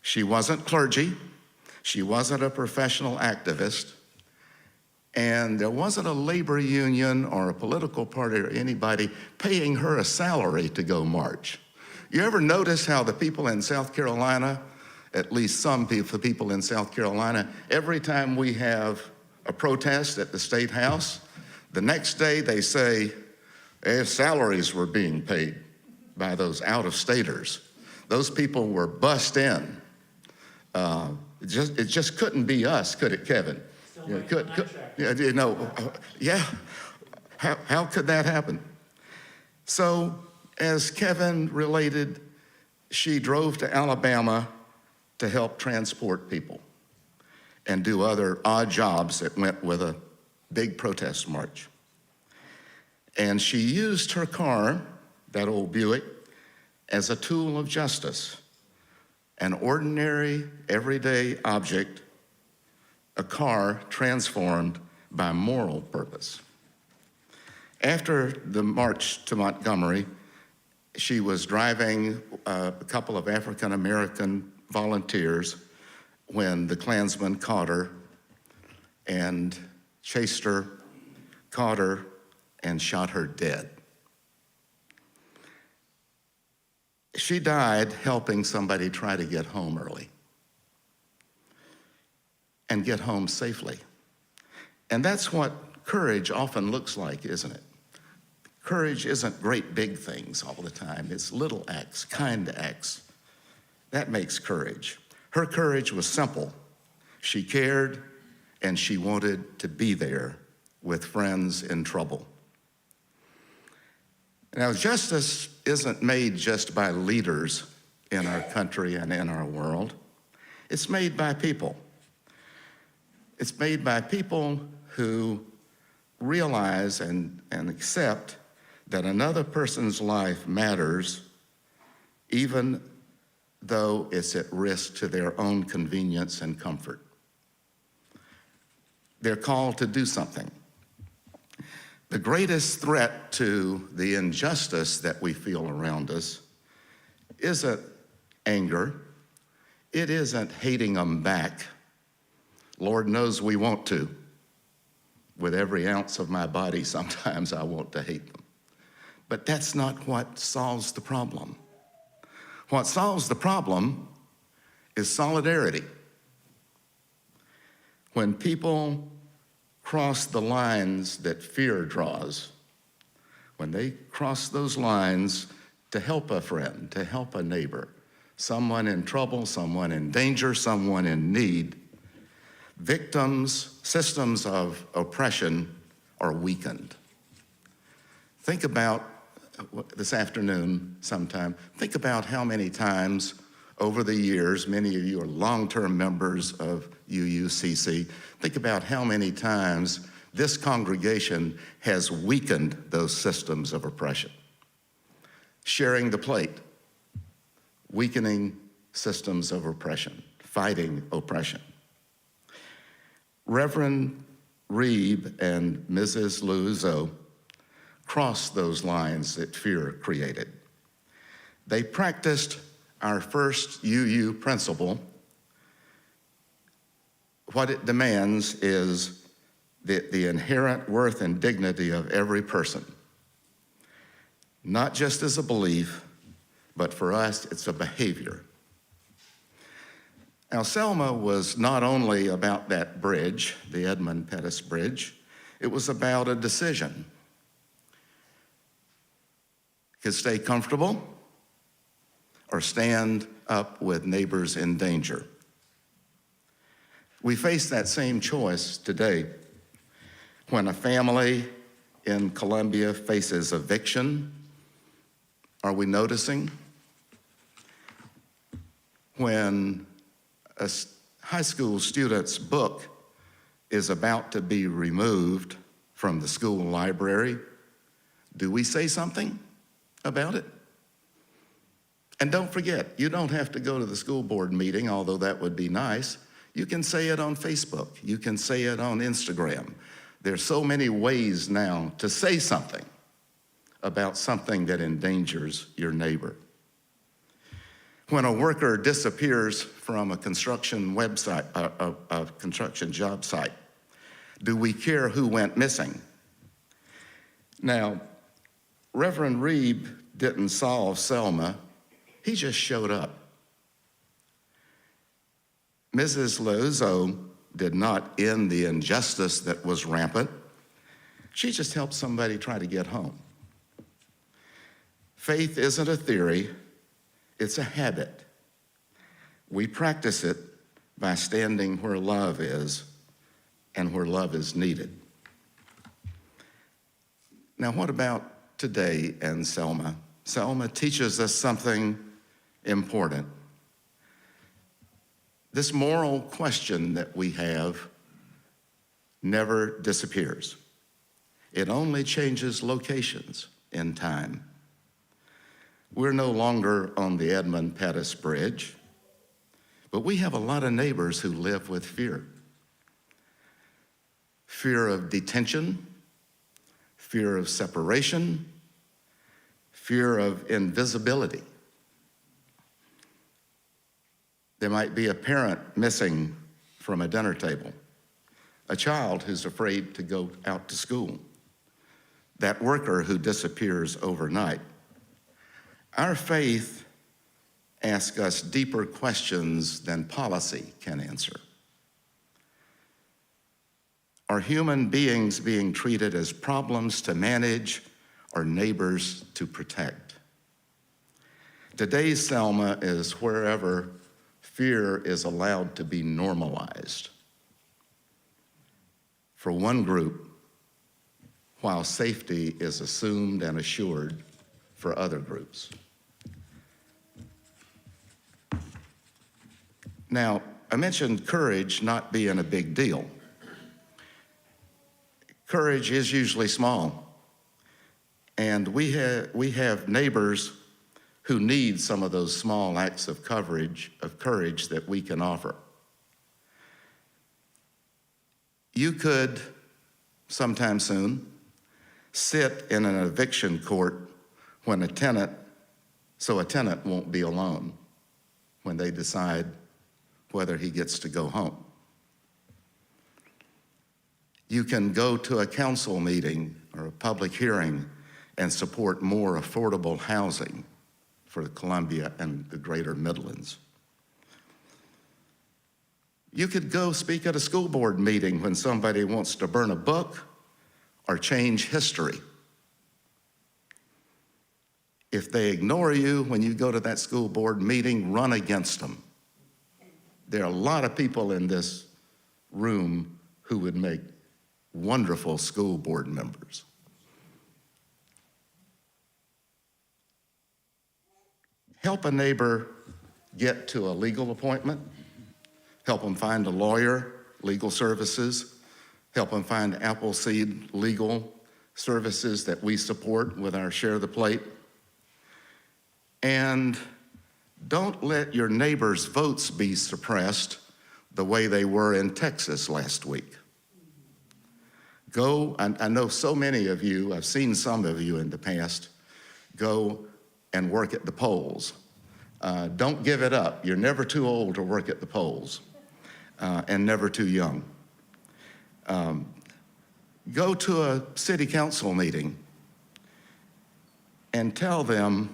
She wasn't clergy. She wasn't a professional activist. And there wasn't a labor union or a political party or anybody paying her a salary to go march. You ever notice how the people in South Carolina, at least some people in South Carolina, every time we have a protest at the State House, the next day they say, salaries were being paid by those out-of-staters. Those people were bussed in. It just couldn't be us, could it, Kevin? How could that happen? So, as Kevin related, she drove to Alabama to help transport people and do other odd jobs that went with a big protest march. And she used her car, that old Buick, as a tool of justice, an ordinary, everyday object, a car transformed by moral purpose. After the march to Montgomery, she was driving a couple of African-American volunteers when the Klansmen caught her and chased her, caught her, and shot her dead. She died helping somebody try to get home early and get home safely. And that's what courage often looks like, isn't it? Courage isn't great big things all the time. It's little acts, kind acts. That makes courage. Her courage was simple. She cared and she wanted to be there with friends in trouble. Now, justice isn't made just by leaders in our country and in our world. It's made by people. It's made by people who realize and accept that another person's life matters, even though it's at risk to their own convenience and comfort. They're called to do something. The greatest threat to the injustice that we feel around us isn't anger. It isn't hating them back. Lord knows we want to. With every ounce of my body, sometimes I want to hate them. But that's not what solves the problem. What solves the problem is solidarity. When people cross the lines that fear draws, when they cross those lines to help a friend, to help a neighbor, someone in trouble, someone in danger, someone in need, systems of oppression are weakened. Think about this afternoon sometime, think about how many times over the years, many of you are long-term members of UUCC. Think about how many times this congregation has weakened those systems of oppression. Sharing the plate, weakening systems of oppression, fighting oppression. Reverend Reeb and Mrs. Luzo crossed those lines that fear created. They practiced our first UU principle. What it demands is the inherent worth and dignity of every person, not just as a belief, but for us, it's a behavior. Now, Selma was not only about that bridge, the Edmund Pettus Bridge, it was about a decision. Could stay comfortable or stand up with neighbors in danger. We face that same choice today when a family in Columbia faces eviction. Are we noticing? When a high school student's book is about to be removed from the school library, do we say something about it? And don't forget, you don't have to go to the school board meeting, although that would be nice. You can say it on Facebook. You can say it on Instagram. There's so many ways now to say something about something that endangers your neighbor. When a worker disappears from a construction website, a construction job site, do we care who went missing? Now, Reverend Reeb didn't solve Selma. He just showed up. Mrs. Lozo did not end the injustice that was rampant. She just helped somebody try to get home. Faith isn't a theory, it's a habit. We practice it by standing where love is and where love is needed. Now, what about today and Selma? Selma teaches us something important. This moral question that we have never disappears. It only changes locations in time. We're no longer on the Edmund Pettus Bridge, but we have a lot of neighbors who live with fear. Fear of detention, fear of separation, fear of invisibility. There might be a parent missing from a dinner table, a child who's afraid to go out to school, that worker who disappears overnight. Our faith asks us deeper questions than policy can answer. Are human beings being treated as problems to manage or neighbors to protect? Today's Selma is wherever fear is allowed to be normalized. For one group, while safety is assumed and assured for other groups. Now, I mentioned courage not being a big deal. Courage is usually small, and we have neighbors who need some of those small acts of courage that we can offer. You could, sometime soon, sit in an eviction court when a tenant won't be alone when they decide whether he gets to go home. You can go to a council meeting or a public hearing and support more affordable housing for Columbia and the greater Midlands. You could go speak at a school board meeting when somebody wants to burn a book or change history. If they ignore you when you go to that school board meeting, run against them. There are a lot of people in this room who would make wonderful school board members. Help a neighbor get to a legal appointment, help them find a lawyer, legal services, help them find Appleseed legal services that we support with our Share the Plate. And don't let your neighbors' votes be suppressed the way they were in Texas last week. Go, I know so many of you, I've seen some of you in the past, go and work at the polls. Don't give it up. You're never too old to work at the polls, and never too young. Go to a city council meeting and tell them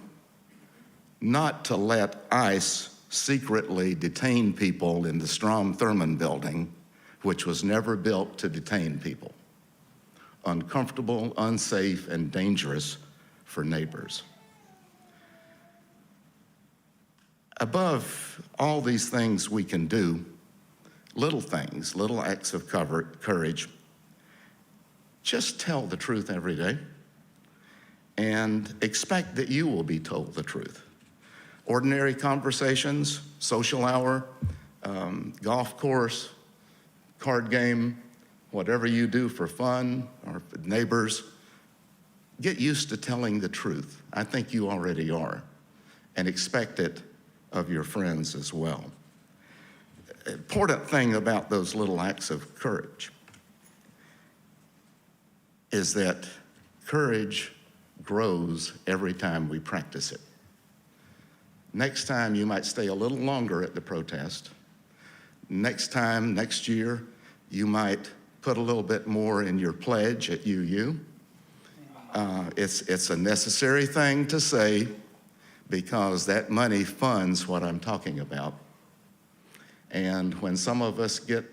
not to let ICE secretly detain people in the Strom-Thurmond building, which was never built to detain people. Uncomfortable, unsafe, and dangerous for neighbors. Above all these things we can do, little things, little acts of courage, just tell the truth every day and expect that you will be told the truth. Ordinary conversations, social hour, golf course, card game, whatever you do for fun or for neighbors, get used to telling the truth. I think you already are, and expect it of your friends as well. Important thing about those little acts of courage is that courage grows every time we practice it. Next time you might stay a little longer at the protest. Next time, next year, you might put a little bit more in your pledge at UU. It's a necessary thing to say because that money funds what I'm talking about. And when some of us get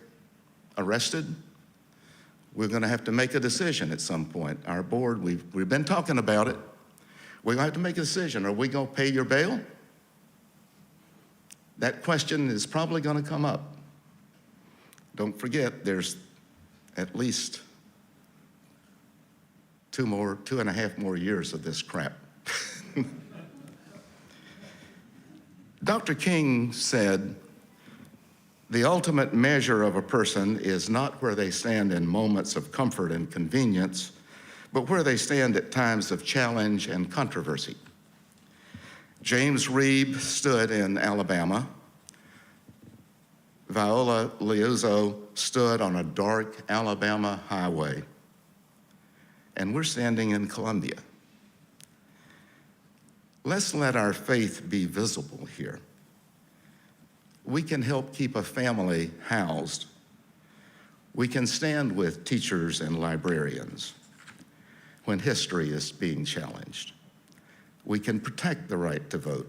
arrested, we're going to have to make a decision at some point. Our board, we've been talking about it. We're going to have to make a decision. Are we going to pay your bail? That question is probably going to come up. Don't forget, there's at least 2.5 more years of this crap. Dr. King said, the ultimate measure of a person is not where they stand in moments of comfort and convenience, but where they stand at times of challenge and controversy. James Reeb stood in Alabama. Viola Liuzzo stood on a dark Alabama highway. And we're standing in Columbia. Let's let our faith be visible here. We can help keep a family housed. We can stand with teachers and librarians when history is being challenged. We can protect the right to vote.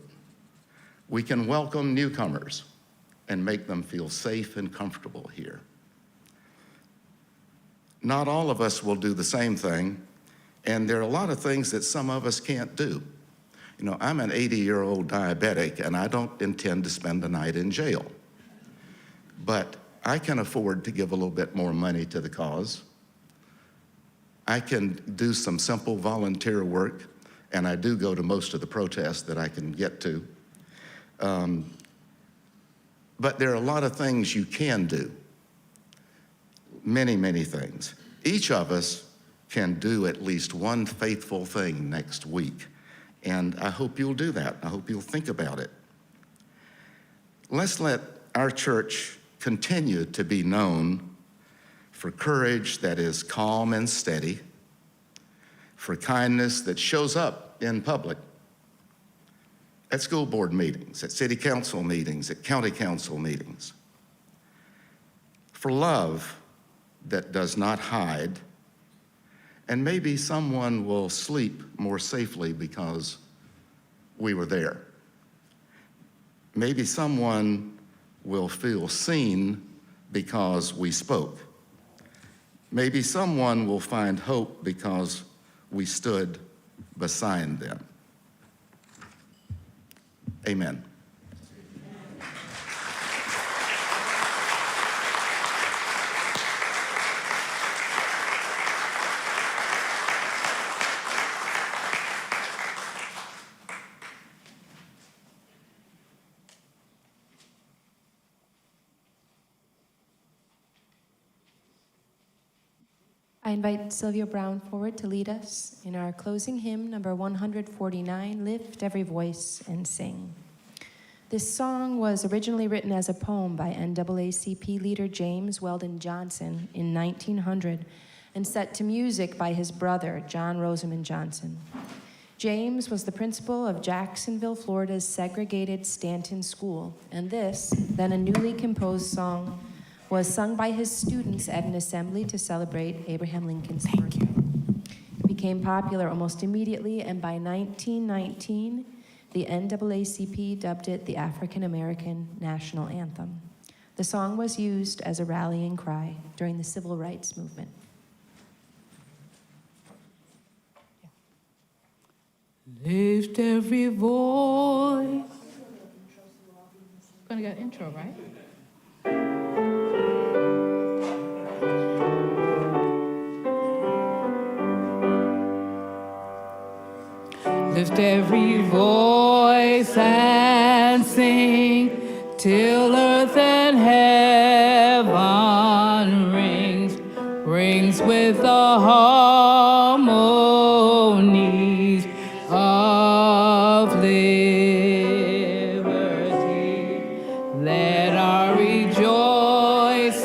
We can welcome newcomers and make them feel safe and comfortable here. Not all of us will do the same thing, and there are a lot of things that some of us can't do. You know, I'm an 80-year-old diabetic, and I don't intend to spend the night in jail. But I can afford to give a little bit more money to the cause. I can do some simple volunteer work, and I do go to most of the protests that I can get to. But there are a lot of things you can do. Many, many things. Each of us can do at least one faithful thing next week. And I hope you'll do that. I hope you'll think about it. Let's let our church continue to be known for courage that is calm and steady, for kindness that shows up in public, at school board meetings, at city council meetings, at county council meetings, for love that does not hide. And maybe someone will sleep more safely because we were there. Maybe someone will feel seen because we spoke. Maybe someone will find hope because we stood beside them. Amen. I invite Sylvia Brown forward to lead us in our closing hymn, number 149, Lift Every Voice and Sing. This song was originally written as a poem by NAACP leader James Weldon Johnson in 1900 and set to music by his brother, John Rosamond Johnson. James was the principal of Jacksonville, Florida's segregated Stanton School, and this, then a newly composed song, was sung by his students at an assembly to celebrate Abraham Lincoln's birthday. It became popular almost immediately, and by 1919, the NAACP dubbed it the African American National Anthem. The song was used as a rallying cry during the Civil Rights Movement. Lift every voice. Gonna get intro, right? Lift every voice and sing till earth and heaven rings with the harmonies of liberty. Let our rejoicing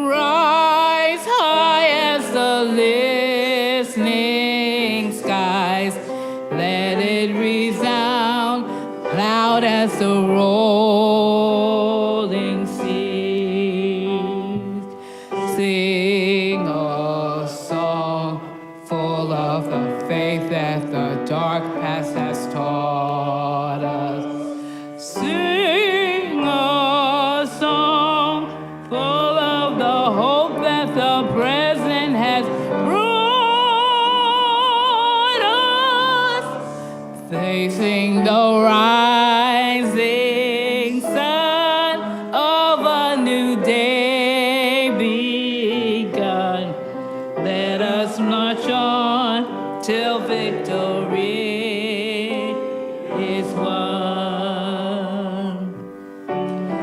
rise high as the listening skies. Let it resound loud as the rolling seas. Sing a song full of the faith that the dark past has taught us. Sing a song full of the hope that the present has brought us. Facing the rising sun of a new day begun. Let us march on till victory is won.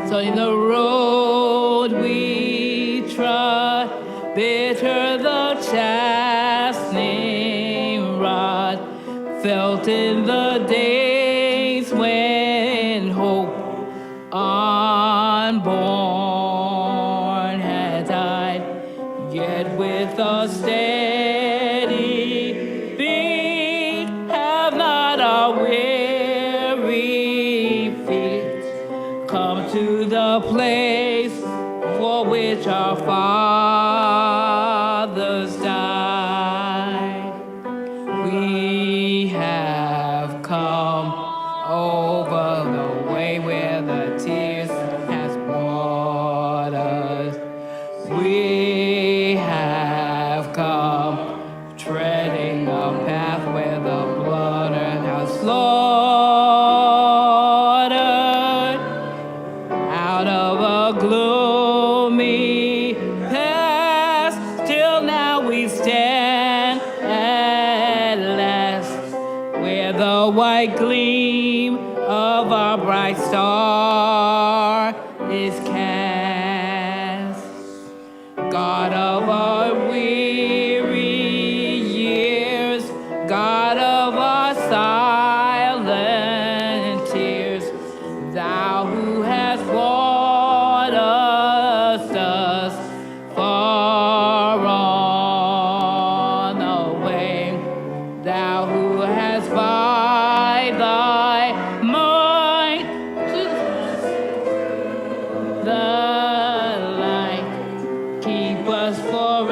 So in the road we trod, bitter the chastening rod, felt in the days when hope unborn had died, yet with a steady beat have not our weary feet come to the place for which our fathers died. We have come over the way where the tears has brought us. We have come treading a path where the blood has slaughtered. Out of a gloomy past, till now we stand at last, where the white gleam of our bright star is cast. God of our weary years, God of our silent tears, thou who hast brought us thus far on the way, thou who hast by thy might the light, keep us forever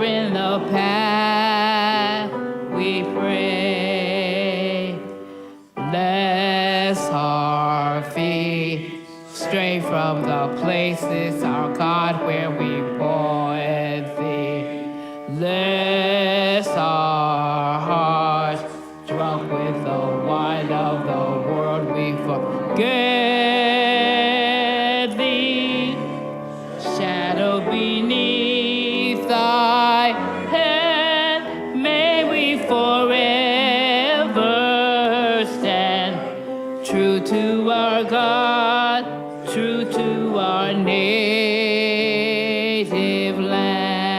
in the path we pray. Lest our feet stray from the places, our God, where we bore thee. Lest our hearts, drunk with the wine of the world, we forget thee. Shadow beneath thy hand, may we forever stand true to our God, true to our native land.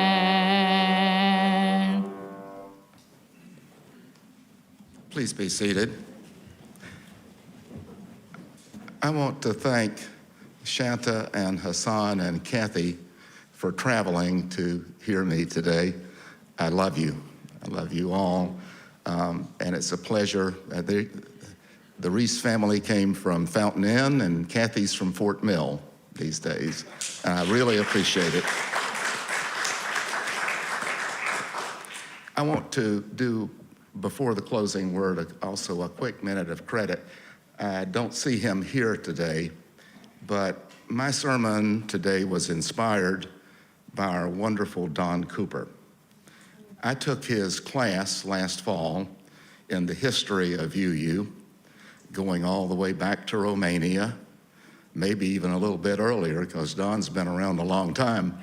Please be seated. I want to thank Shanta and Hassan and Kathy for traveling to hear me today. I love you. I love you all. And it's a pleasure. The Reese family came from Fountain Inn, and Kathy's from Fort Mill these days. And I really appreciate it. I want to do, before the closing word, also a quick minute of credit. I don't see him here today, but my sermon today was inspired by our wonderful Don Cooper. I took his class last fall in the history of UU, going all the way back to Romania, maybe even a little bit earlier, because Don's been around a long time.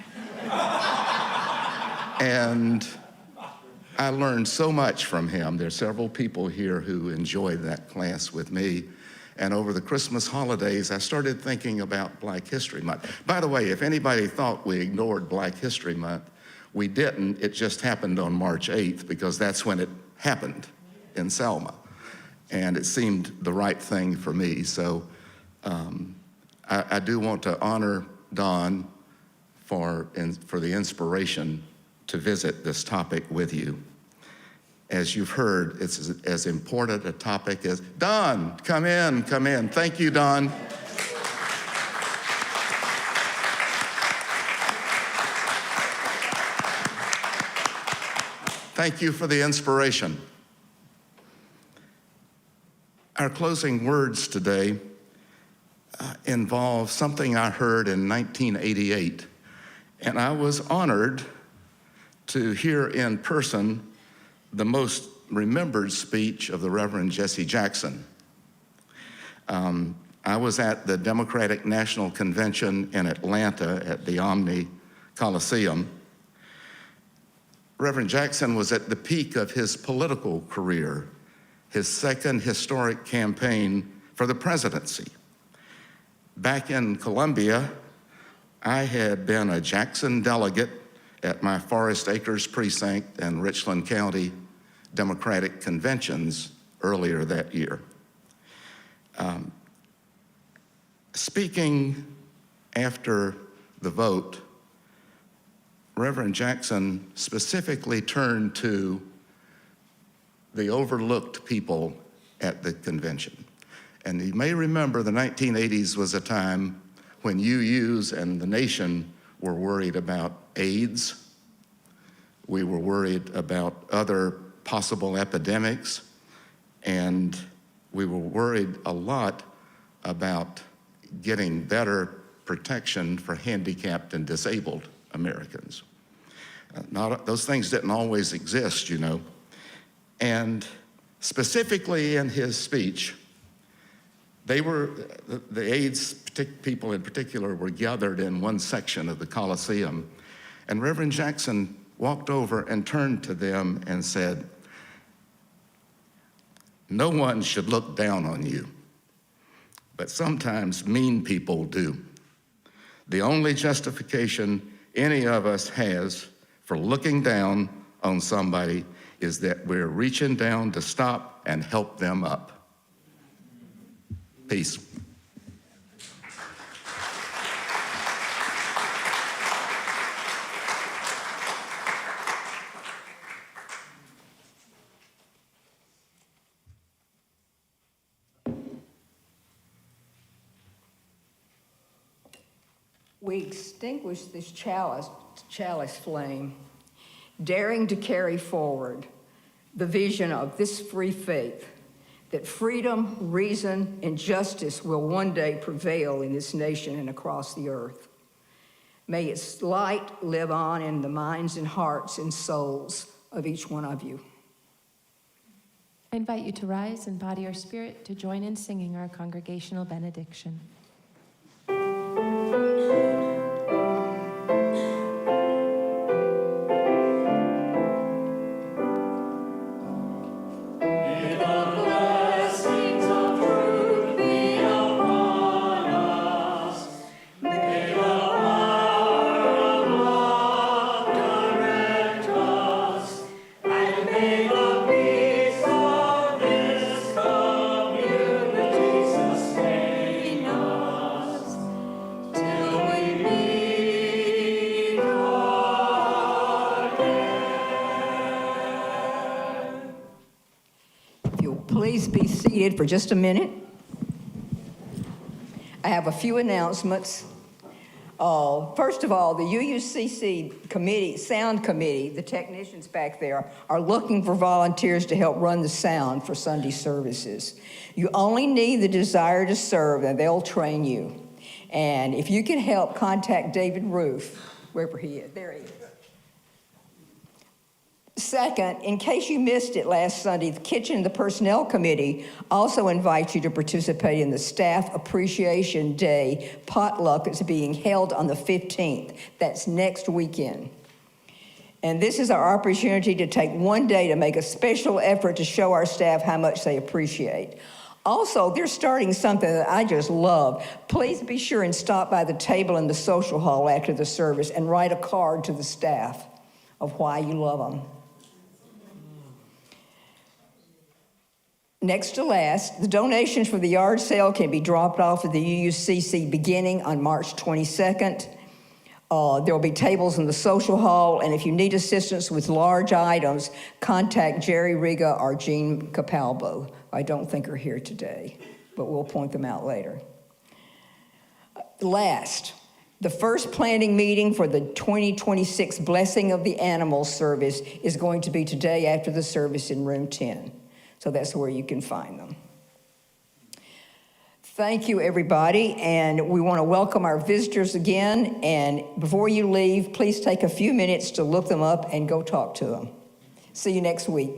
And I learned so much from him. There's several people here who enjoyed that class with me. And over the Christmas holidays, I started thinking about Black History Month. By the way, if anybody thought we ignored Black History Month, we didn't. It just happened on March 8th because that's when it happened in Selma. And it seemed the right thing for me. So I do want to honor Don for the inspiration to visit this topic with you. As you've heard, it's as important a topic as, Don, come in, come in. Thank you, Don. Thank you for the inspiration. Our closing words today involve something I heard in 1988, and I was honored to hear in person the most remembered speech of the Reverend Jesse Jackson. I was at the Democratic National Convention in Atlanta at the Omni Coliseum. Reverend Jackson was at the peak of his political career, his second historic campaign for the presidency. Back in Columbia, I had been a Jackson delegate at my Forest Acres precinct and Richland County Democratic conventions earlier that year. Speaking after the vote, Reverend Jackson specifically turned to the overlooked people at the convention. And you may remember the 1980s was a time when UUs and the nation were worried about AIDS. We were worried about other possible epidemics, and we were worried a lot about getting better protection for handicapped and disabled Americans. Those things didn't always exist, you know. And specifically in his speech, the AIDS people in particular were gathered in one section of the Coliseum, and Reverend Jackson walked over and turned to them and said, "No one should look down on you, but sometimes mean people do. The only justification any of us has for looking down on somebody is that we're reaching down to stop and help them up." Peace. We extinguish this chalice flame, daring to carry forward the vision of this free faith, that freedom, reason, and justice will one day prevail in this nation and across the earth. May its light live on in the minds and hearts and souls of each one of you. I invite you to rise in body or spirit to join in singing our congregational benediction. May the peace of this Please be seated for just a minute. I have a few announcements. First of all, the UUCC committee, sound committee, the technicians back there, are looking for volunteers to help run the sound for Sunday services. You only need the desire to serve, and they'll train you. And if you can help, contact David Roof, wherever he is. There he is. Second, in case you missed it last Sunday, the Kitchen and the Personnel Committee also invites you to participate in the Staff Appreciation Day potluck that's being held on the 15th. That's next weekend. And this is our opportunity to take one day to make a special effort to show our staff how much they appreciate. Also, they're starting something that I just love. Please be sure and stop by the table in the social hall after the service and write a card to the staff of why you love them. Next to last, the donations for the yard sale can be dropped off at the UUCC beginning on March 22nd. There will be tables in the social hall, and if you need assistance with large items, contact Jerry Riga or Jean Capalbo. I don't think are here today, but we'll point them out later. Last, the first planning meeting for the 2026 Blessing of the Animals service is going to be today after the service in room 10. So that's where you can find them. Thank you, everybody, and we want to welcome our visitors again. And before you leave, please take a few minutes to look them up and go talk to them. See you next week.